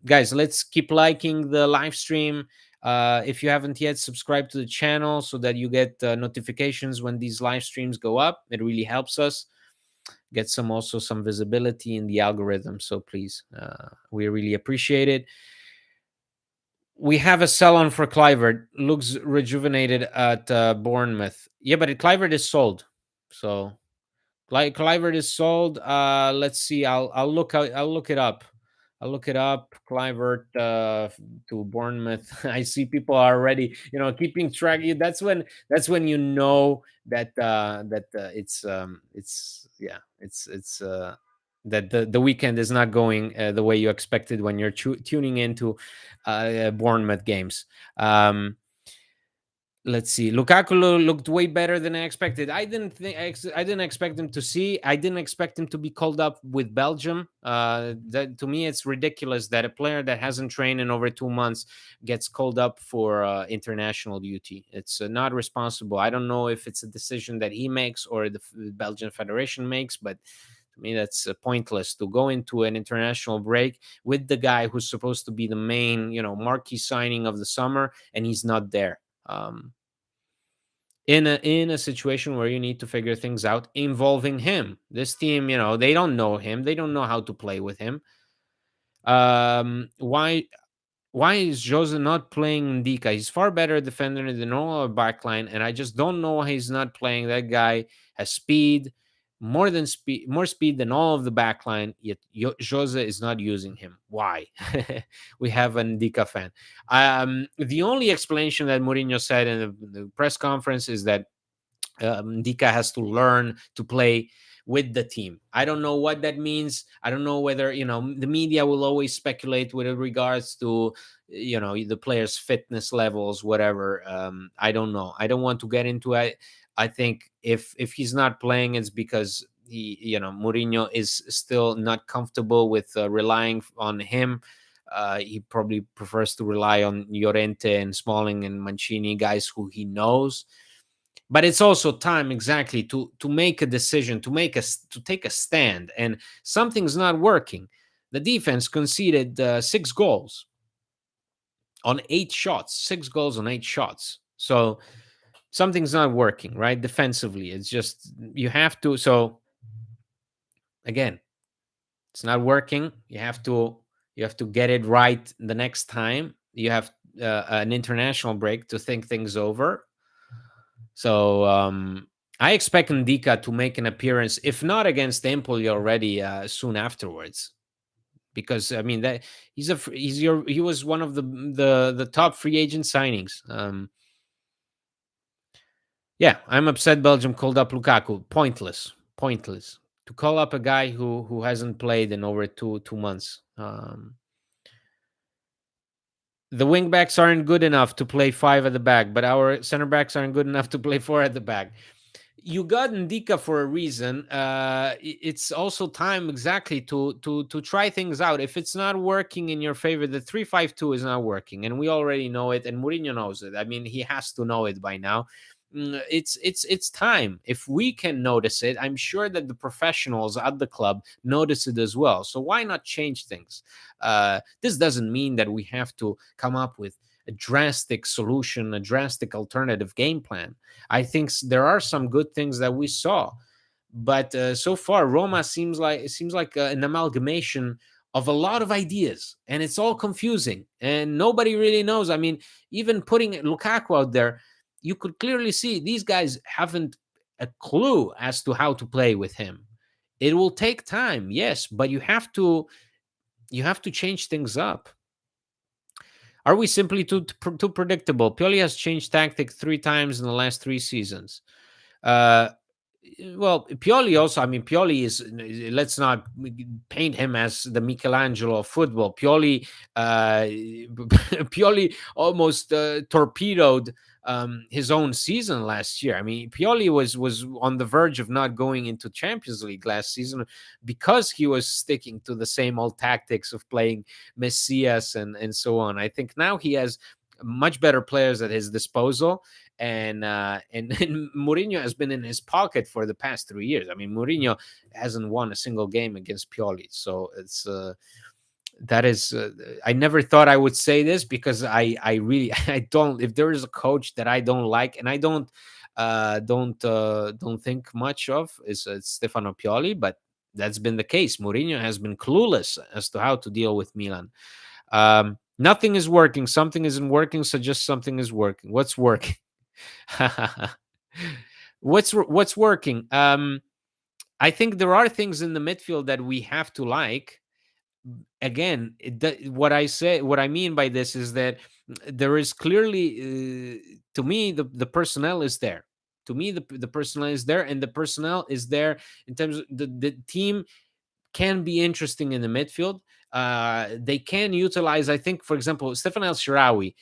Guys, let's keep liking the live stream. If you haven't yet, subscribe to the channel so that you get notifications when these live streams go up. It really helps us get some visibility in the algorithm. So please, we really appreciate it. We have a sell on for Kluivert. Looks rejuvenated at Bournemouth. Yeah, but Kluivert is sold. So Kluivert is sold. Let's see. I'll look it up. I'll look it up. Kluivert to Bournemouth. I see people are already, keeping track. That's when you know that it's that the weekend is not going the way you expected when you're tuning into Bournemouth games. Let's see. Lukaku looked way better than I expected. I didn't expect him to see. I didn't expect him to be called up with Belgium. That to me, it's ridiculous that a player that hasn't trained in over 2 months gets called up for international duty. It's not responsible. I don't know if it's a decision that he makes or the Belgian Federation makes, but to me, that's pointless to go into an international break with the guy who's supposed to be the main, marquee signing of the summer, and he's not there. In a situation where you need to figure things out involving him. This team, they don't know him. They don't know how to play with him. Why is Jose not playing Ndicka? He's far better defender than all backline, and I just don't know why he's not playing. That guy has speed, more speed than all of the backline. Yet Jose is not using him. Why? We have a Ndicka fan. The only explanation that Mourinho said in the press conference is that Ndicka has to learn to play with the team. I don't know what that means. I don't know whether, the media will always speculate with regards to, the players' fitness levels, whatever. I don't know. I don't want to get into it. I think if he's not playing, it's because Mourinho is still not comfortable with relying on him. He probably prefers to rely on Llorente and Smalling and Mancini, guys who he knows. But it's also time exactly to make a decision, to take a stand, and something's not working. The defense conceded 6 goals on 8 shots, 6 goals on 8 shots. So something's not working, right? Defensively, it's just you have to. So again, it's not working. You have to get it right the next time. You have an international break to think things over. So I expect Ndicka to make an appearance, if not against Empoli already, soon afterwards. Because I mean that he was one of the top free agent signings. Yeah, I'm upset Belgium called up Lukaku. Pointless to call up a guy who hasn't played in over two months. The wingbacks aren't good enough to play 5 at the back, but our center backs aren't good enough to play 4 at the back. You got Ndicka for a reason. It's also time exactly to try things out. If it's not working in your favor, the 3-5-2 is not working, and we already know it, and Mourinho knows it. I mean, he has to know it by now. It's time. If we can notice it, I'm sure that the professionals at the club notice it as well. So why not change things? This doesn't mean that we have to come up with a drastic solution, a drastic alternative game plan. I think there are some good things that we saw, but so far Roma seems like an amalgamation of a lot of ideas, and it's all confusing, and nobody really knows. I mean, even putting Lukaku out there, you could clearly see these guys haven't a clue as to how to play with him. It will take time, yes, but you have to change things up. Are we simply too predictable? Pioli has changed tactic 3 times in the last 3 seasons. Uh, well, Pioli also. I mean, Pioli is. Let's not paint him as the Michelangelo of football. Pioli almost torpedoed his own season last year. I mean, Pioli was on the verge of not going into Champions League last season because he was sticking to the same old tactics of playing Messias and so on. I think now he has much better players at his disposal, and Mourinho has been in his pocket for the past 3 years. I mean, Mourinho hasn't won a single game against Pioli, so it's that is. I never thought I would say this because I really I don't. If there is a coach that I don't like and I don't think much of is Stefano Pioli, but that's been the case. Mourinho has been clueless as to how to deal with Milan. Nothing is working. Something isn't working. So just something is working. What's working? What's working? I think there are things in the midfield that we have to like. Again, what I mean by this is that there is clearly, to me, the personnel is there. To me, the personnel is there, and the personnel is there in terms of the team can be interesting in the midfield. They can utilize, I think, for example, Stefan El Shirawi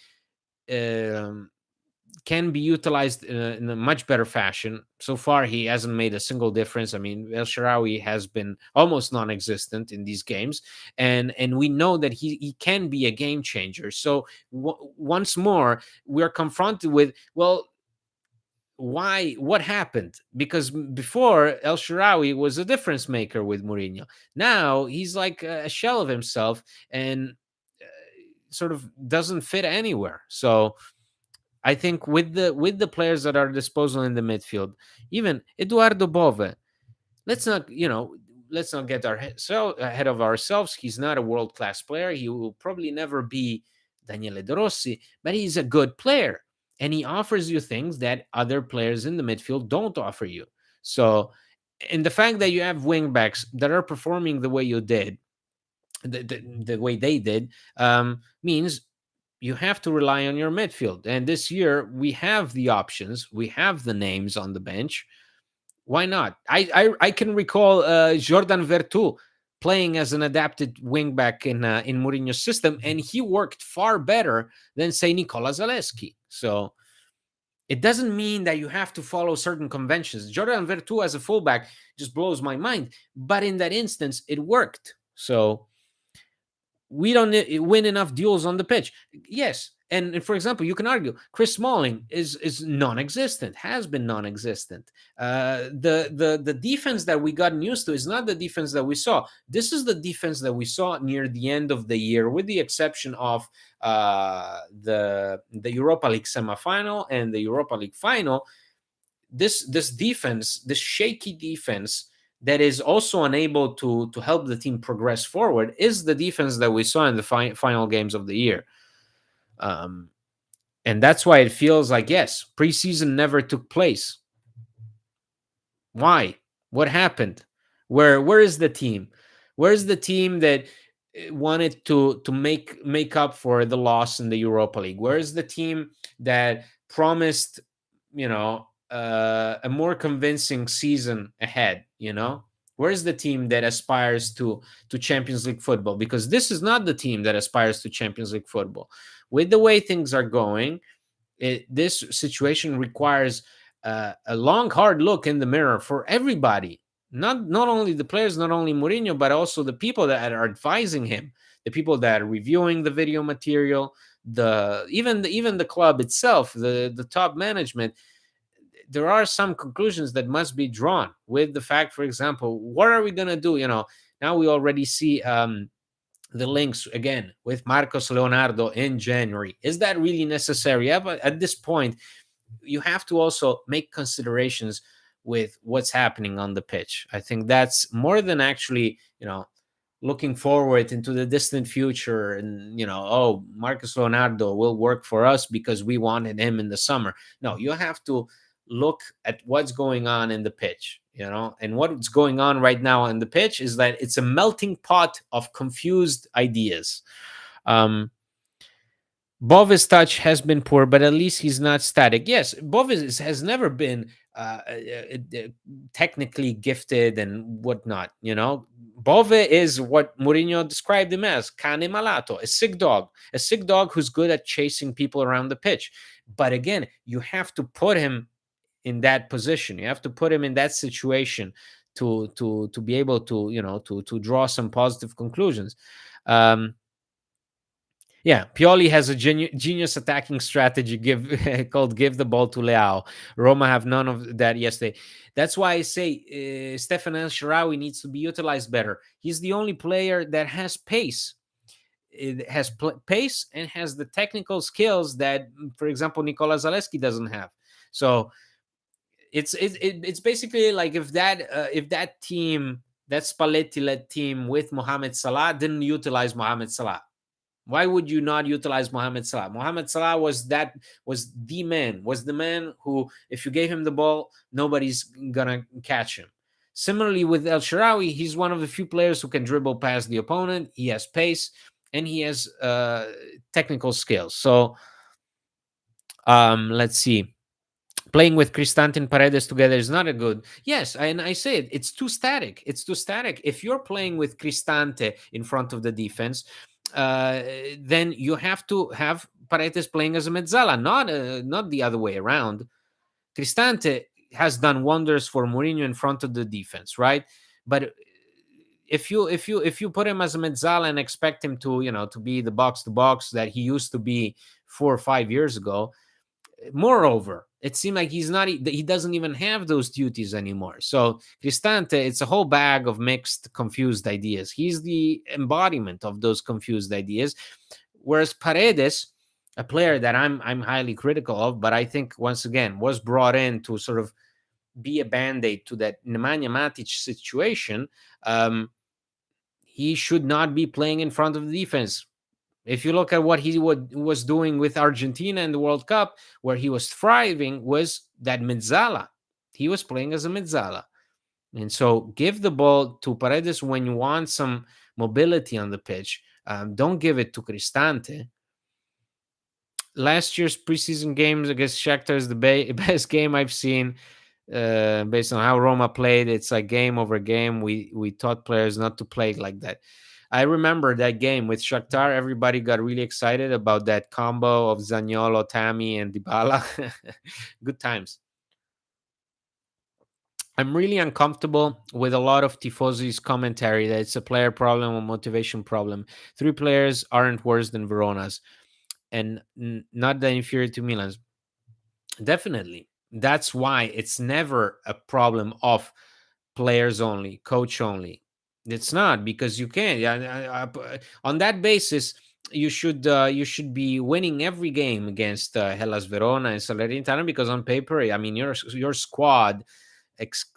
can be utilized in a much better fashion. So far, he hasn't made a single difference. I mean, El Shirawi has been almost non-existent in these games, and we know that he can be a game changer. So once more, we are confronted with, well, why? What happened? Because before, El Shirawi was a difference maker with Mourinho. Now he's like a shell of himself and sort of doesn't fit anywhere. So I think with the players that are disposal in the midfield, even Eduardo Bove, let's not get ahead of ourselves. He's not a world class player. He will probably never be Daniele De Rossi, but he's a good player, and he offers you things that other players in the midfield don't offer you. So, and the fact that you have wingbacks that are performing the way you did, the way they did, means you have to rely on your midfield. And this year we have the options, we have the names on the bench. Why not? I can recall Jordan Vertu playing as an adapted wingback in Mourinho's system, and he worked far better than say Nicola Zalewski. So It doesn't mean that you have to follow certain conventions. Jordan Vertu as a fullback just blows my mind, but in that instance, it worked. So we don't win enough duels on the pitch. Yes. And for example, you can argue Chris Smalling is non-existent, has been non-existent. The defense that we gotten used to is not the defense that we saw. This is the defense that we saw near the end of the year, with the exception of the Europa League semifinal and the Europa League final. This defense, this shaky defense that is also unable to help the team progress forward, is the defense that we saw in the final games of the year. And that's why it feels like, yes, preseason never took place. Why? What happened? Where is the team? Where's the team that wanted to make up for the loss in the Europa League? Where's the team that promised, a more convincing season ahead? Where's the team that aspires to Champions League football? Because this is not the team that aspires to Champions League football. With the way things are going, this situation requires a long, hard look in the mirror for everybody. Not only the players, not only Mourinho, but also the people that are advising him, the people that are reviewing the video material, even the club itself, the top management. There are some conclusions that must be drawn with the fact, for example, what are we going to do? Now we already see the links again with Marcos Leonardo in January. Is that really necessary? At this point, you have to also make considerations with what's happening on the pitch. I think that's more than actually, looking forward into the distant future and, Marcos Leonardo will work for us because we wanted him in the summer. No, you have to look at what's going on in the pitch, and what's going on right now on the pitch is that it's a melting pot of confused ideas. Bovis' touch has been poor, but at least he's not static. Yes, Bovis has never been technically gifted and whatnot. Bove is what Mourinho described him as, cane malato, a sick dog who's good at chasing people around the pitch. But again, you have to put him in that position. You have to put him in that situation to be able to to draw some positive conclusions. Yeah, Pioli has a genius attacking strategy called "Give the ball to Leao." Roma have none of that yesterday. That's why I say Stefan El Shaarawy needs to be utilized better. He's the only player that has pace. It has pace and has the technical skills that, for example, Nicola Zalewski doesn't have. So it's basically like if that team, that Spalletti-led team with Mohamed Salah didn't utilize Mohamed Salah. Why would you not utilize Mohamed Salah? Mohamed Salah was the man who, if you gave him the ball, nobody's gonna catch him. Similarly with El Shaarawy, he's one of the few players who can dribble past the opponent. He has pace and he has technical skills. So let's see. Playing with Cristante and Paredes together is not a good. Yes, and I say it. It's too static. If you're playing with Cristante in front of the defense, then you have to have Paredes playing as a mezzala, not the other way around. Cristante has done wonders for Mourinho in front of the defense, right? But if you put him as a mezzala and expect him to be the box to box that he used to be 4 or 5 years ago, moreover, it seemed like he doesn't even have those duties anymore. So Cristante, it's a whole bag of mixed, confused ideas. He's the embodiment of those confused ideas. Whereas Paredes, a player that I'm highly critical of, but I think once again was brought in to sort of be a band-aid to that Nemanja Matic situation. He should not be playing in front of the defense. If you look at what he was doing with Argentina in the World Cup, where he was thriving, was that mezzala. He was playing as a mezzala. And so give the ball to Paredes when you want some mobility on the pitch. Don't give it to Cristante. Last year's preseason games against Shakhtar is the best game I've seen. Based on how Roma played, it's like game over game. We taught players not to play like that. I remember that game with Shakhtar. Everybody got really excited about that combo of Zaniolo, Tammy, and Dybala. Good times. I'm really uncomfortable with a lot of Tifosi's commentary that it's a player problem or motivation problem. Three players aren't worse than Verona's, and not that inferior to Milan's. Definitely. That's why it's never a problem of players only, coach only. It's not, because you can't. On that basis, you should be winning every game against Hellas Verona and Salernitana, because on paper, I mean, your squad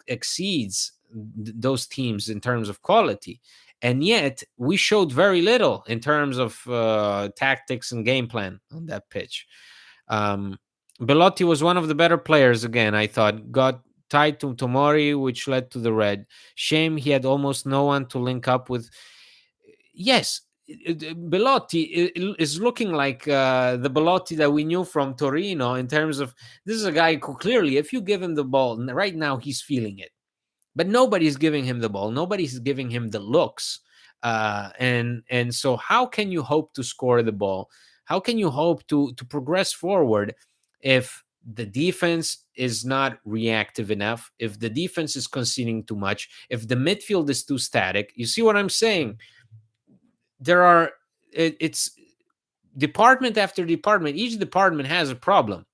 exceeds those teams in terms of quality, and yet we showed very little in terms of tactics and game plan on that pitch. um, Belotti was one of the better players again, I thought. Got tied to Tomori, which led to the red. Shame he had almost no one to link up with. Yes, Belotti is looking like the Belotti that we knew from Torino, in terms of, this is a guy who clearly, if you give him the ball, right now he's feeling it. But nobody's giving him the ball. Nobody's giving him the looks. And so how can you hope to score the ball? How can you hope to progress forward if the defense is not reactive enough, if the defense is conceding too much, if the midfield is too static? You see what I'm saying? There are it's department after department. Each department has a problem.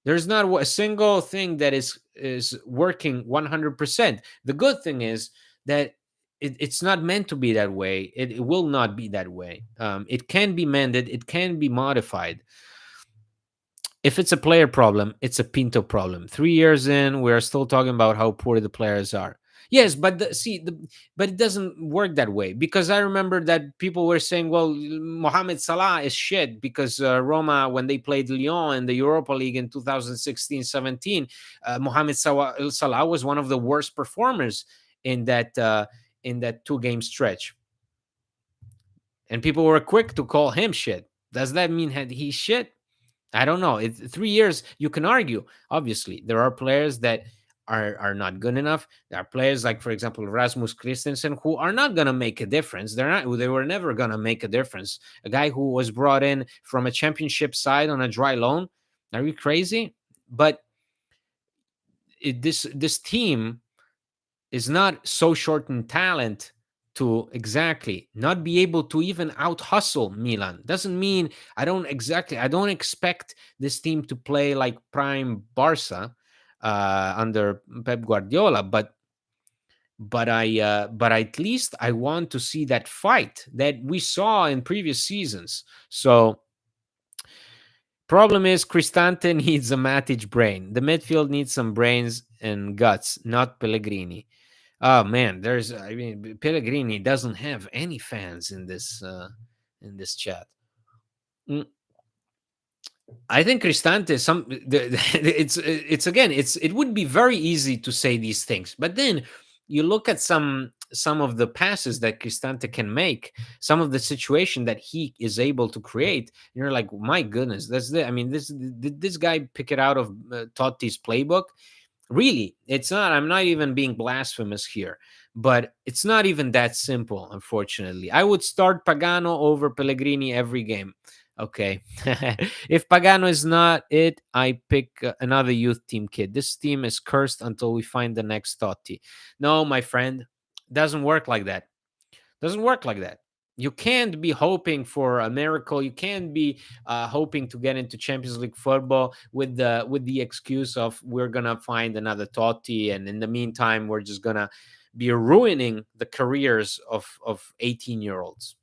There's not a single thing that is working 100%. The good thing is that it's not meant to be that way. It will not be that way. It can be mended. It can be modified. If it's a player problem, it's a Pinto problem. 3 years in, we are still talking about how poor the players are. Yes, but but it doesn't work that way, because I remember that people were saying, "Well, Mohamed Salah is shit because Roma, when they played Lyon in the Europa League in 2016-17, Mohamed Salah was one of the worst performers in that 2 game stretch." And people were quick to call him shit. Does that mean that he's shit? I don't know. It's 3 years. You can argue. Obviously, there are players that are not good enough. There are players like, for example, Rasmus Christensen, who are not going to make a difference. They're not. They were never going to make a difference. A guy who was brought in from a championship side on a dry loan. Are you crazy? But this team is not so short in talent to exactly not be able to even out hustle Milan. Doesn't mean I don't expect this team to play like prime Barca under Pep Guardiola, but at least I want to see that fight that we saw in previous seasons. So problem is Cristante needs a Matic brain. The midfield needs some brains and guts, not Pellegrini. Oh man, I mean, Pellegrini doesn't have any fans in this chat. Mm, I think Cristante, it's again, it would be very easy to say these things, but then you look at some of the passes that Cristante can make, some of the situation that he is able to create, and you're like, my goodness, I mean, did this guy pick it out of Totti's playbook? Really, it's not. I'm not even being blasphemous here, but it's not even that simple, unfortunately. I would start Pagano over Pellegrini every game. Okay. If Pagano is not it, I pick another youth team kid. This team is cursed until we find the next Totti. No, my friend, doesn't work like that. Doesn't work like that. You can't be hoping for a miracle. You can't be hoping to get into Champions League football with the excuse of we're gonna find another Totti, and in the meantime we're just gonna be ruining the careers of 18-year-olds.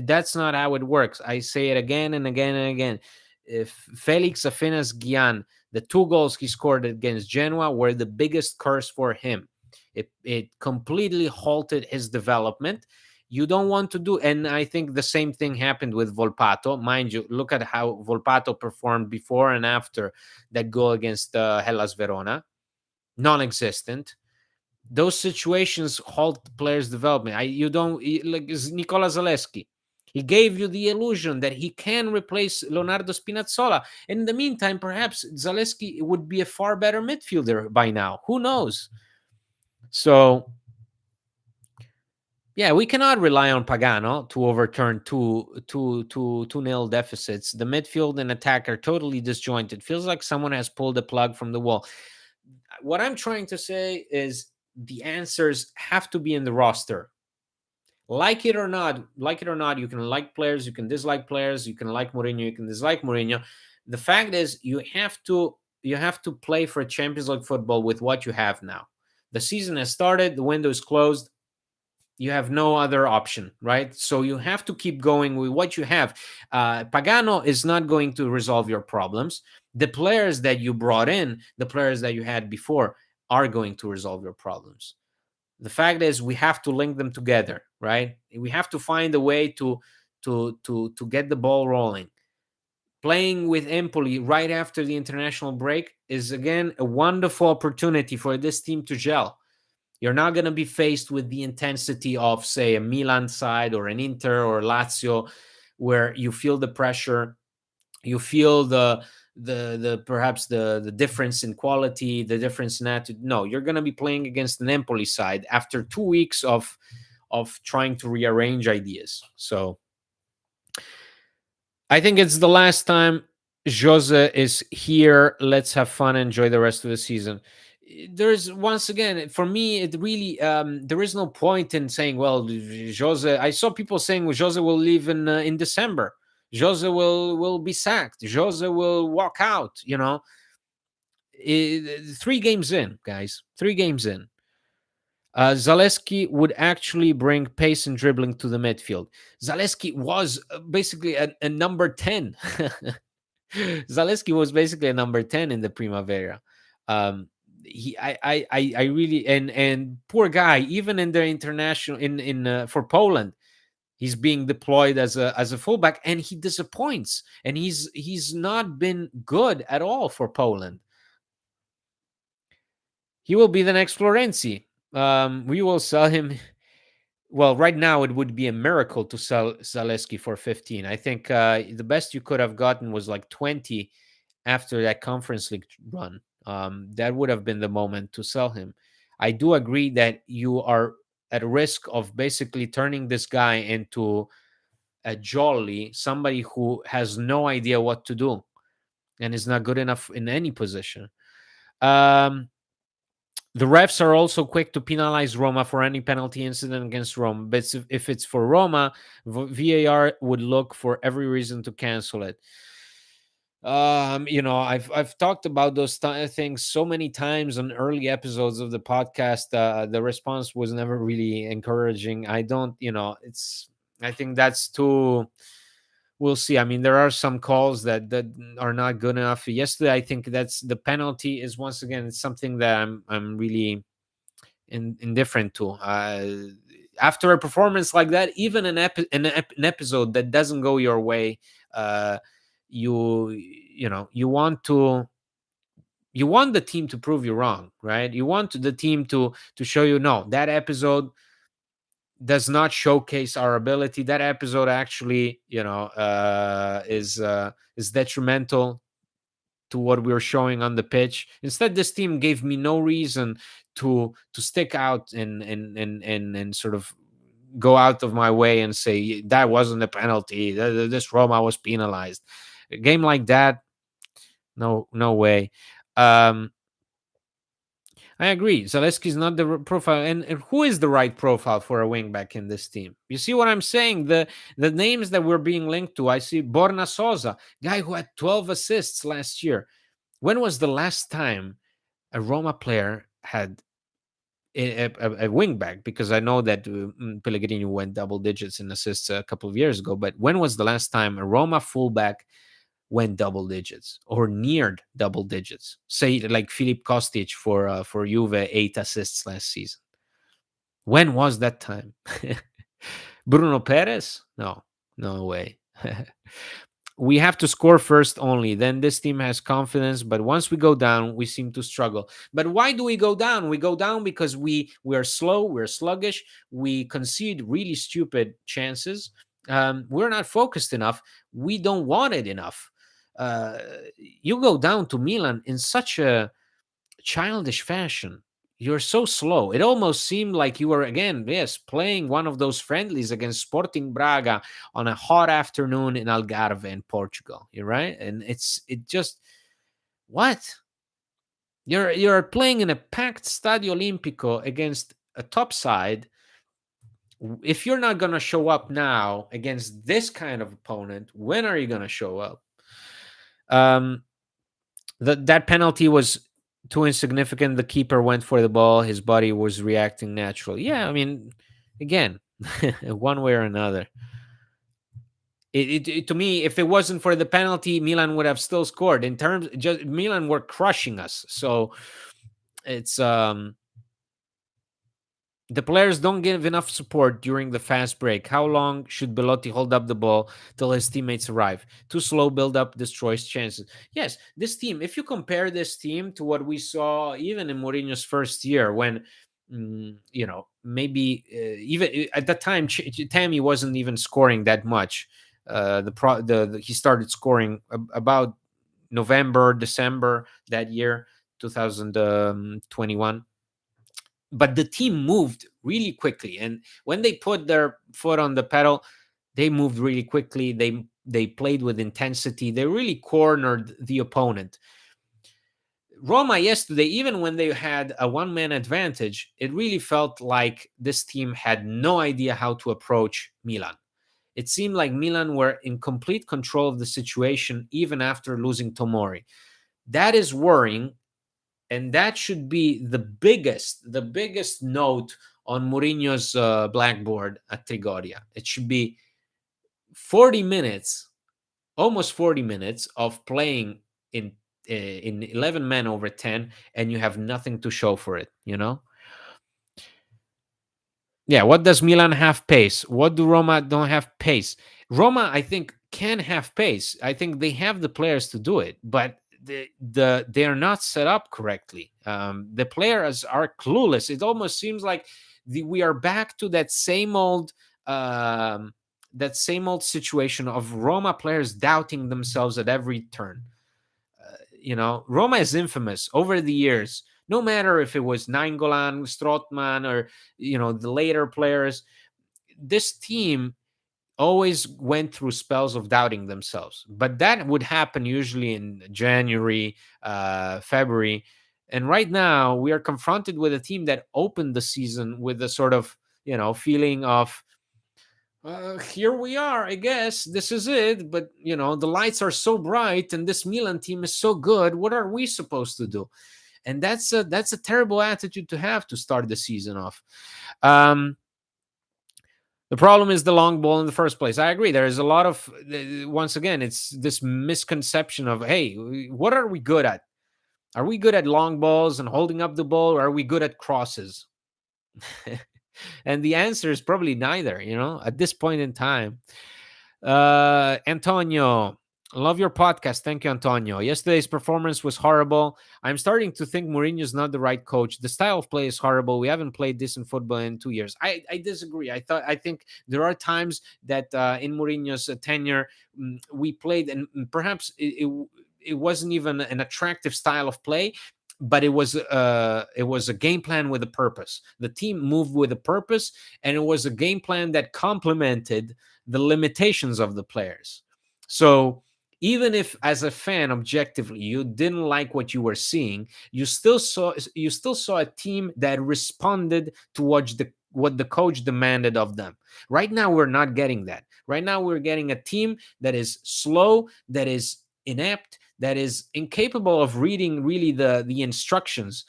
That's not how it works. I say it again and again and again. If Felix Afinas Gian, the 2 goals he scored against Genoa were the biggest curse for him. It completely halted his development. You don't want to do, and I think the same thing happened with Volpato. Mind you, look at how Volpato performed before and after that goal against Hellas Verona. Non-existent. Those situations halt players' development. You don't like Nicola Zalewski. He gave you the illusion that he can replace Leonardo Spinazzola. And in the meantime, perhaps Zalewski would be a far better midfielder by now. Who knows? So Yeah, we cannot rely on Pagano to overturn two nil deficits. The midfield and attack are totally disjointed. Feels like someone has pulled the plug from the wall. What I'm trying to say is the answers have to be in the roster. Like it or not, you can like players, you can dislike players, you can like Mourinho, you can dislike Mourinho. The fact is, you have to play for Champions League football with what you have now. The season has started, the window is closed. You have no other option, right? So you have to keep going with what you have. Pagano is not going to resolve your problems. The players that you brought in, the players that you had before, are going to resolve your problems. The fact is, we have to link them together, right? We have to find a way to get the ball rolling. Playing with Empoli right after the international break is again a wonderful opportunity for this team to gel. You're not going to be faced with the intensity of, say, a Milan side or an Inter or Lazio, where you feel the pressure, you feel the perhaps the difference in quality, the difference in attitude. No, you're going to be playing against an Empoli side after 2 weeks of trying to rearrange ideas. So I think it's the last time Jose is here. Let's have fun, enjoy the rest of the season. There's, once again, for me, it really there is no point in saying, well, Jose. I saw people saying, well, Jose will leave in December. Jose will be sacked. Jose will walk out. 3 games in, guys. 3 games in. Zaleski would actually bring pace and dribbling to the midfield. Zaleski was basically a number 10. Zaleski was basically a number 10 in the Primavera. I really, and poor guy, even in the international in for Poland, he's being deployed as a fullback, and he disappoints, and he's not been good at all for Poland. He will be the next Florenzi. We will sell him. Well, right now it would be a miracle to sell Zaleski for 15. I think the best you could have gotten was like 20 after that Conference League run. That would have been the moment to sell him. I do agree that you are at risk of basically turning this guy into a jolly, somebody who has no idea what to do and is not good enough in any position. Um, the refs are also quick to penalize Roma for any penalty incident against Roma. But if it's for Roma, VAR would look for every reason to cancel it. I've talked about those things so many times on early episodes of the podcast. The response was never really encouraging. I think that's too. We'll see. I mean, there are some calls that are not good enough. Yesterday, I think that's the penalty is, once again, it's something that I'm really indifferent to. After a performance like that, even an episode that doesn't go your way, you want the team to prove you wrong, right? You want the team to show you, no, that episode does not showcase our ability. That episode actually, is detrimental to what we were showing on the pitch. Instead, this team gave me no reason to stick out and sort of go out of my way and say that wasn't a penalty. This Roma was penalized. A game like that, no way. I agree. Zaleski is not the profile, and who is the right profile for a wingback in this team? You see what I'm saying? The names that we're being linked to. I see Borna Sosa, guy who had 12 assists last year. When was the last time a Roma player had a wingback? Because I know that Pellegrini went double digits in assists a couple of years ago, but when was the last time a Roma fullback went double digits or neared double digits? Say like Filip Kostic for Juve, 8 assists last season. When was that time? Bruno Perez? No way. We have to score first only. Then this team has confidence. But once we go down, we seem to struggle. But why do we go down? We go down because we are slow, we're sluggish, we concede really stupid chances. We're not focused enough. We don't want it enough. You go down to Milan in such a childish fashion. You're so slow. It almost seemed like you were, again, yes, playing one of those friendlies against Sporting Braga on a hot afternoon in Algarve in Portugal. You're right. And it just, what? You're playing in a packed Stadio Olimpico against a top side. If you're not going to show up now against this kind of opponent, when are you going to show up? That penalty was too insignificant. The keeper went for the ball. His body was reacting naturally. Yeah, I mean, again, one way or another. To me, if it wasn't for the penalty, Milan would have still scored. In terms, just Milan were crushing us. So it's the players don't give enough support during the fast break. How long should Belotti hold up the ball till his teammates arrive? Too slow build up destroys chances. Yes, this team, if you compare this team to what we saw even in Mourinho's first year, when, maybe even at that time, Tammy wasn't even scoring that much. He started scoring about November, December that year, 2021, but the team moved really quickly, and when they put their foot on the pedal, they moved really quickly. They played with intensity. They really cornered the opponent. Roma yesterday, even when they had a one-man advantage, it really felt like this team had no idea how to approach Milan. It seemed like Milan were in complete control of the situation even after losing Tomori. That is worrying, and that should be the biggest note on Mourinho's blackboard at Trigoria. It should be 40 minutes, almost 40 minutes of playing in 11 men over 10, and you have nothing to show for it, Yeah, what does Milan have pace? What do Roma don't have pace? Roma, I think, can have pace. I think they have the players to do it, but they are not set up correctly. The players are clueless. It almost seems like we are back to that same old situation of Roma players doubting themselves at every turn. Roma is infamous over the years. No matter if it was Nainggolan, Strootman, or the later players, this team always went through spells of doubting themselves. But that would happen usually in January, February. And right now, we are confronted with a team that opened the season with a sort of, feeling of, here we are, I guess. This is it. But, the lights are so bright and this Milan team is so good. What are we supposed to do? And that's a terrible attitude to have to start the season off. The problem is the long ball in the first place. I agree. There is a lot of, once again, it's this misconception of, hey, what are we good at? Are we good at long balls and holding up the ball, or are we good at crosses? And the answer is probably neither, at this point in time. Antonio, love your podcast. Thank you, Antonio. Yesterday's performance was horrible. I'm starting to think Mourinho's not the right coach. The style of play is horrible. We haven't played decent football in 2 years. I disagree. I think there are times that in Mourinho's tenure, we played, and perhaps it wasn't even an attractive style of play, but it was a game plan with a purpose. The team moved with a purpose, and it was a game plan that complemented the limitations of the players. So even if, as a fan, objectively you didn't like what you were seeing, you still saw a team that responded to what the coach demanded of them. Right now, we're not getting that. Right now, we're getting a team that is slow, that is inept, that is incapable of reading really the instructions.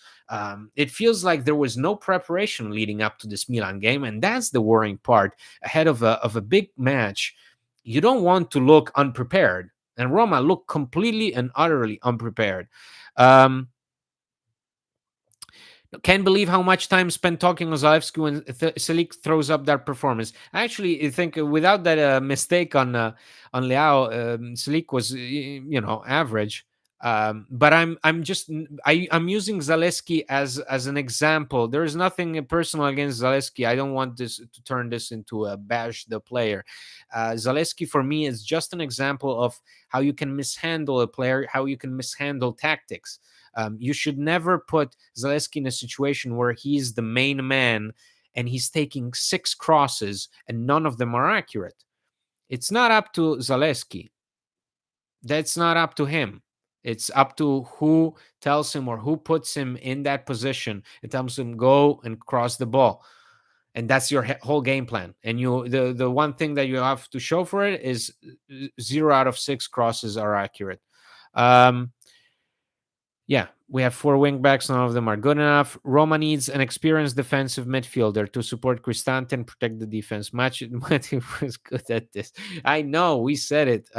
It feels like there was no preparation leading up to this Milan game, and that's the worrying part. Ahead of a big match, you don't want to look unprepared, and Roma looked completely and utterly unprepared. Can't believe how much time spent talking on Zalewski when Selic throws up that performance. I actually think without that mistake on Leao, Selic was average. But I'm using Zaleski as an example. There is nothing personal against Zaleski. I don't want this to turn this into a bash the player. Zaleski for me is just an example of how you can mishandle a player, how you can mishandle tactics. You should never put Zaleski in a situation where he's the main man and he's taking 6 crosses and none of them are accurate. It's not up to Zaleski. That's not up to him. It's up to who tells him or who puts him in that position. It tells him go and cross the ball, and that's your whole game plan. And the one thing that you have to show for it is 0 out of 6 crosses are accurate. Yeah, we have 4 wingbacks. None of them are good enough. Roma needs an experienced defensive midfielder to support Cristante and protect the defense. Matic was good at this. I know, we said it.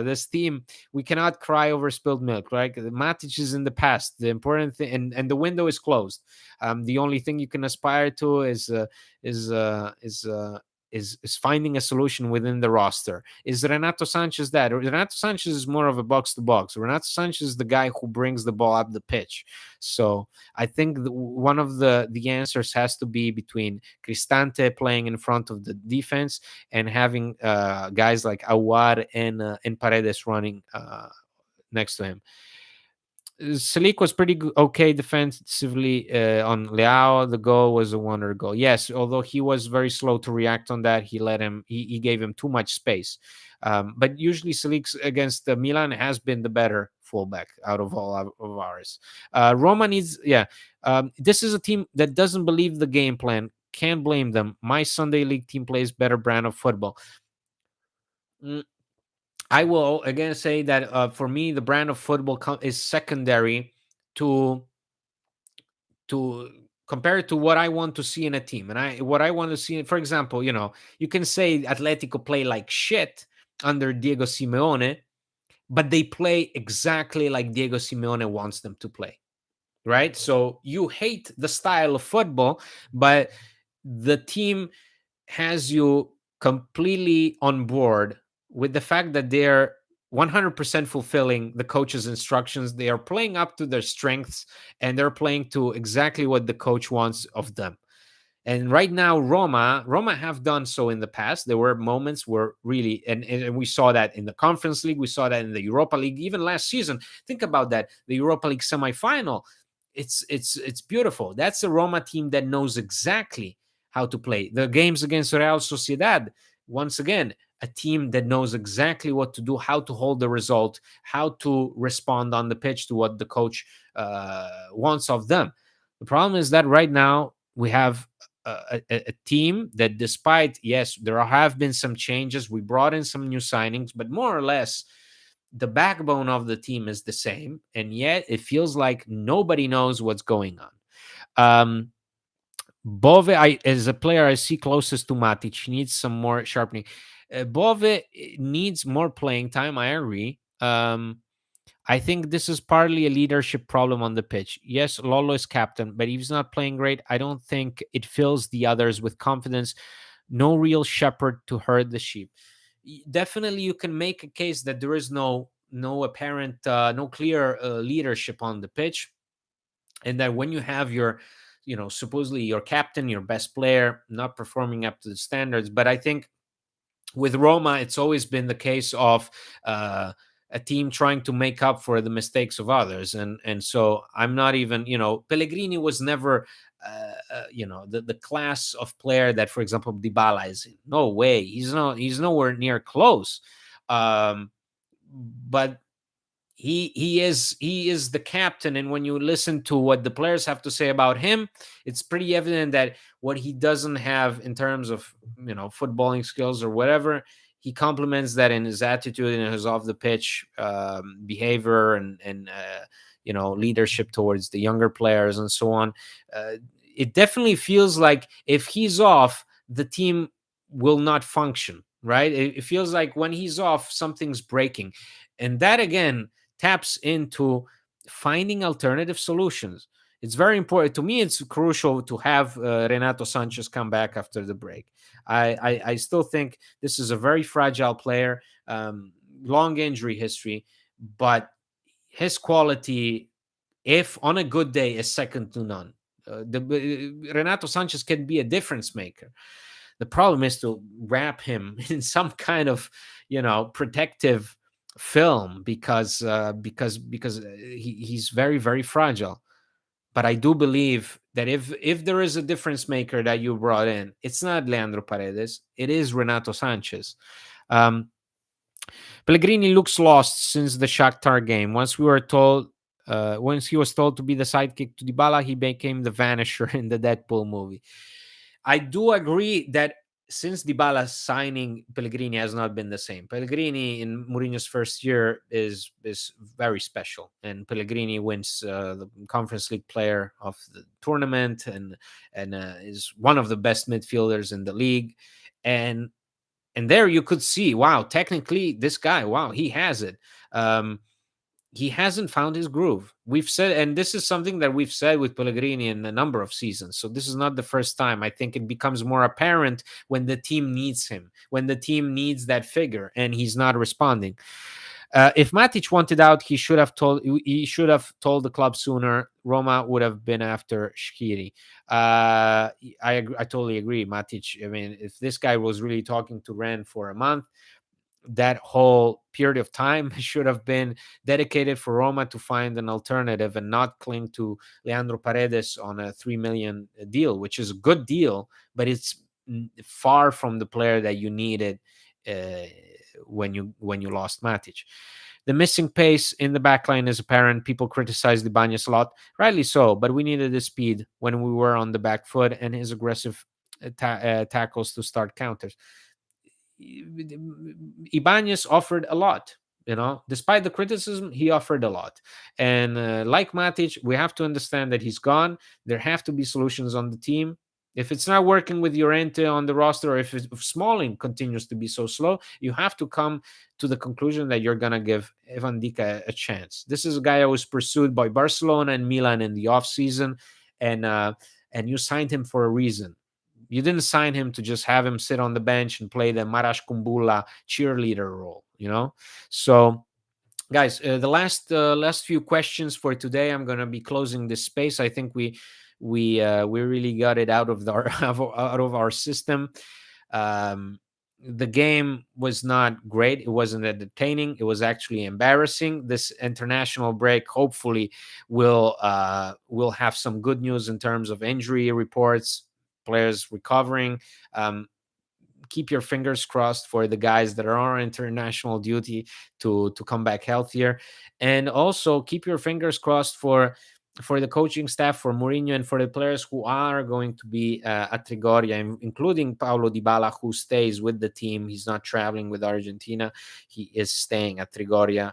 This team, we cannot cry over spilled milk, right? Matic is in the past. The important thing, and the window is closed. The only thing you can aspire to is is finding a solution within the roster. Is Renato Sanchez that? Or Renato Sanchez is more of a box to box. Renato Sanchez is the guy who brings the ball up the pitch. So I think one of the answers has to be between Cristante playing in front of the defense and having guys like Awar and Paredes running next to him. Salik was pretty okay defensively on Leao. The goal was a wonder goal. Yes, although he was very slow to react on that, he gave him too much space. But usually Salik against Milan has been the better fullback out of all of ours. Roma needs, this is a team that doesn't believe the game plan. Can't blame them. My Sunday league team plays better brand of football. I will again say that for me, the brand of football is secondary to compare it to what I want to see in a team. And what I want to see, for example, you can say Atletico play like shit under Diego Simeone, but they play exactly like Diego Simeone wants them to play. Right? So you hate the style of football, but the team has you completely on board with the fact that they're 100% fulfilling the coach's instructions. They are playing up to their strengths and they're playing to exactly what the coach wants of them. And right now, Roma have done so in the past. There were moments where really, and we saw that in the Conference League, we saw that in the Europa League, even last season. Think about that, the Europa League semifinal. It's beautiful. That's a Roma team that knows exactly how to play. The games against Real Sociedad, once again, a team that knows exactly what to do, how to hold the result, how to respond on the pitch to what the coach wants of them. The problem is that right now we have a team that, despite, yes, there have been some changes, we brought in some new signings, but more or less the backbone of the team is the same, and yet it feels like nobody knows what's going on. Bove, as a player I see closest to Matic, needs some more sharpening. Bove needs more playing time, I agree. I think this is partly a leadership problem on the pitch. Yes, Lolo is captain, but if he's not playing great, I don't think it fills the others with confidence. No real shepherd to herd the sheep. Definitely, you can make a case that there is no apparent, no clear leadership on the pitch, and that when you have your, supposedly your captain, your best player, not performing up to the standards. But I think with Roma, it's always been the case of a team trying to make up for the mistakes of others, and so I'm not even, Pellegrini was never the class of player that, for example, Dybala is in. No way, he's nowhere near close. But he is the captain, and when you listen to what the players have to say about him, it's pretty evident that what he doesn't have in terms of footballing skills or whatever, he complements that in his attitude and his off the pitch behavior and leadership towards the younger players and so on. It definitely feels like if he's off, the team will not function, right? It feels like when he's off, something's breaking, and that again taps into finding alternative solutions. It's very important to me. It's crucial to have Renato Sanchez come back after the break. I still think this is a very fragile player, long injury history, but his quality, if on a good day, is second to none. Renato Sanchez can be a difference maker. The problem is to wrap him in some kind of, protective film, because he's very, very fragile. But I do believe that if there is a difference maker that you brought in, it's not Leandro Paredes, it is Renato Sanchez. Um, Pellegrini looks lost since the Shakhtar game. Once he was told to be the sidekick to Dybala, he became the Vanisher in the Deadpool movie. I do agree that since Dybala's signing, Pellegrini has not been the same. Pellegrini in Mourinho's first year is very special, and Pellegrini wins the Conference League Player of the tournament, and is one of the best midfielders in the league. And there you could see, wow, technically this guy, wow, he has it. He hasn't found his groove. We've said, and this is something that we've said with Pellegrini in a number of seasons. So this is not the first time. I think it becomes more apparent when the team needs him, when the team needs that figure, and he's not responding. If Matic wanted out, he should have told the club sooner. Roma would have been after Shqiri. I totally agree, Matic. I mean, if this guy was really talking to Ren for a month, that whole period of time should have been dedicated for Roma to find an alternative and not cling to Leandro Paredes on a 3 million deal, which is a good deal, but it's far from the player that you needed uh, when you lost Matic. The missing pace in the backline is apparent. People criticize Ibanez a lot, rightly so, but we needed the speed when we were on the back foot and his aggressive tackles to start counters. Ibanez offered a lot. Despite the criticism, he offered a lot. And like Matic, we have to understand that he's gone. There have to be solutions on the team. If it's not working with Llorente on the roster, or if Smalling continues to be so slow, you have to come to the conclusion that you're going to give Evan Ndicka a chance. This is a guy who was pursued by Barcelona and Milan in the offseason, and you signed him for a reason. You didn't sign him to just have him sit on the bench and play the Marash Kumbula cheerleader role. So, guys, the last few questions for today. I'm gonna be closing this space. I think we really got it out of out of our system. The game was not great. It wasn't entertaining. It was actually embarrassing. This international break hopefully will have some good news in terms of injury reports, players recovering. Keep your fingers crossed for the guys that are on international duty to come back healthier, and also keep your fingers crossed for the coaching staff, for Mourinho, and for the players who are going to be at Trigoria, including Paulo Dybala, who stays with the team. He's not traveling with Argentina. He is staying at Trigoria.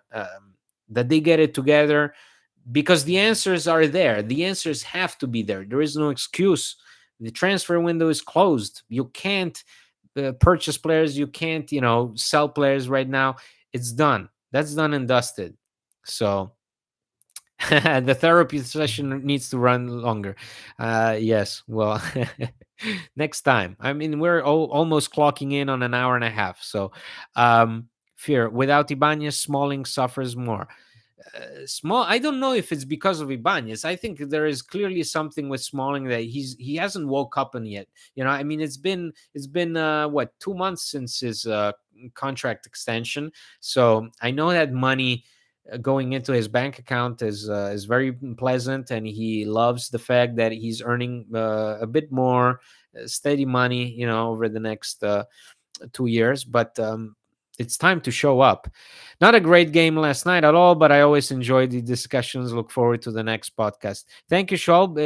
That they get it together, because the answers are there. The answers have to be there. There is no excuse. The transfer window is closed. You can't purchase players. You can't, sell players right now. It's done. That's done and dusted. So the therapy session needs to run longer. Yes. Well, next time. I mean, we're almost clocking in on an hour and a half. So, fear without Ibanez, Smalling suffers more. Small. I don't know if it's because of Ibanez. I think there is clearly something with Smalling that he hasn't woke up in yet. I mean, it's been what, 2 months since his contract extension. So I know that money going into his bank account is very pleasant, and he loves the fact that he's earning a bit more steady money, over the next 2 years. But it's time to show up. Not a great game last night at all, but I always enjoy the discussions. Look forward to the next podcast. Thank you, Sholb.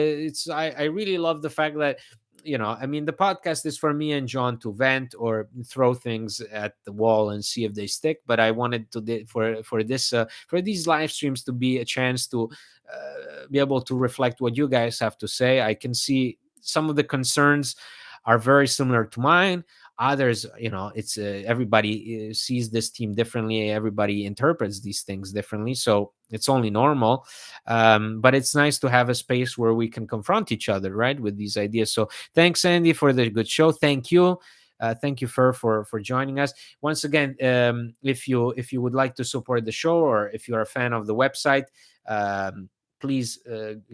I really love the fact that, I mean, the podcast is for me and John to vent or throw things at the wall and see if they stick. But I wanted to for these live streams to be a chance to be able to reflect what you guys have to say. I can see some of the concerns are very similar to mine. Others, it's everybody sees this team differently. Everybody interprets these things differently, so it's only normal. But it's nice to have a space where we can confront each other, right, with these ideas. So thanks, Andy, for the good show. Thank you. Thank you, Fer, for joining us once again. If you would like to support the show, or if you're a fan of the website, please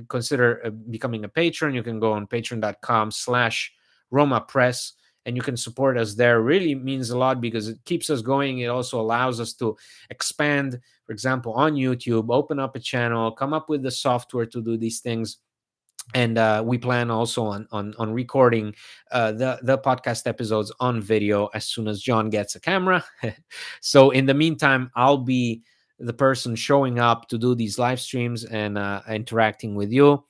consider becoming a patron. You can go on patreon.com/Roma Press, and you can support us there. Really means a lot because it keeps us going. It also allows us to expand, for example, on YouTube, open up a channel, come up with the software to do these things. And we plan also on recording the podcast episodes on video as soon as John gets a camera. So in the meantime, I'll be the person showing up to do these live streams and interacting with you.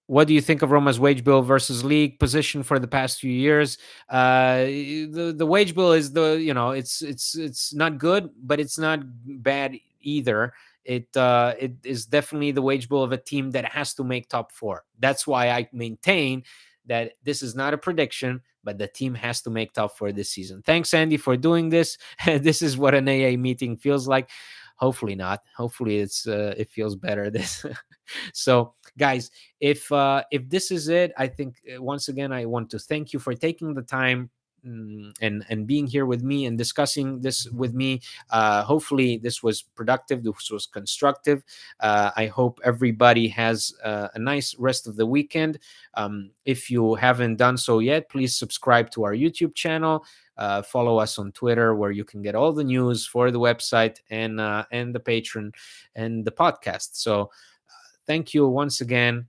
What do you think of Roma's wage bill versus league position for the past few years? The wage bill is it's not good, but it's not bad either. It is definitely the wage bill of a team that has to make top four. That's why I maintain that this is not a prediction, but the team has to make top four this season. Thanks, Andy, for doing this. This is what an AA meeting feels like. Hopefully not. Hopefully it feels better. This. So, guys, if this is it, I think once again I want to thank you for taking the time and being here with me and discussing this with me. Hopefully this was productive, this was constructive. I hope everybody has a nice rest of the weekend. If you haven't done so yet, please subscribe to our YouTube channel. Follow us on Twitter, where you can get all the news for the website and the Patreon and the podcast. So thank you once again.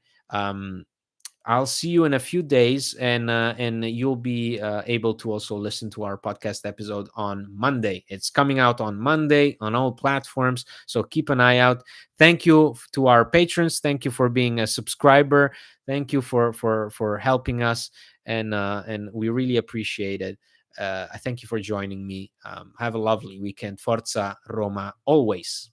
I'll see you in a few days, and you'll be able to also listen to our podcast episode on Monday. It's coming out on Monday on all platforms, so keep an eye out. Thank you to our patrons. Thank you for being a subscriber. Thank you for helping us, and we really appreciate it. I thank you for joining me. Have a lovely weekend. Forza Roma always.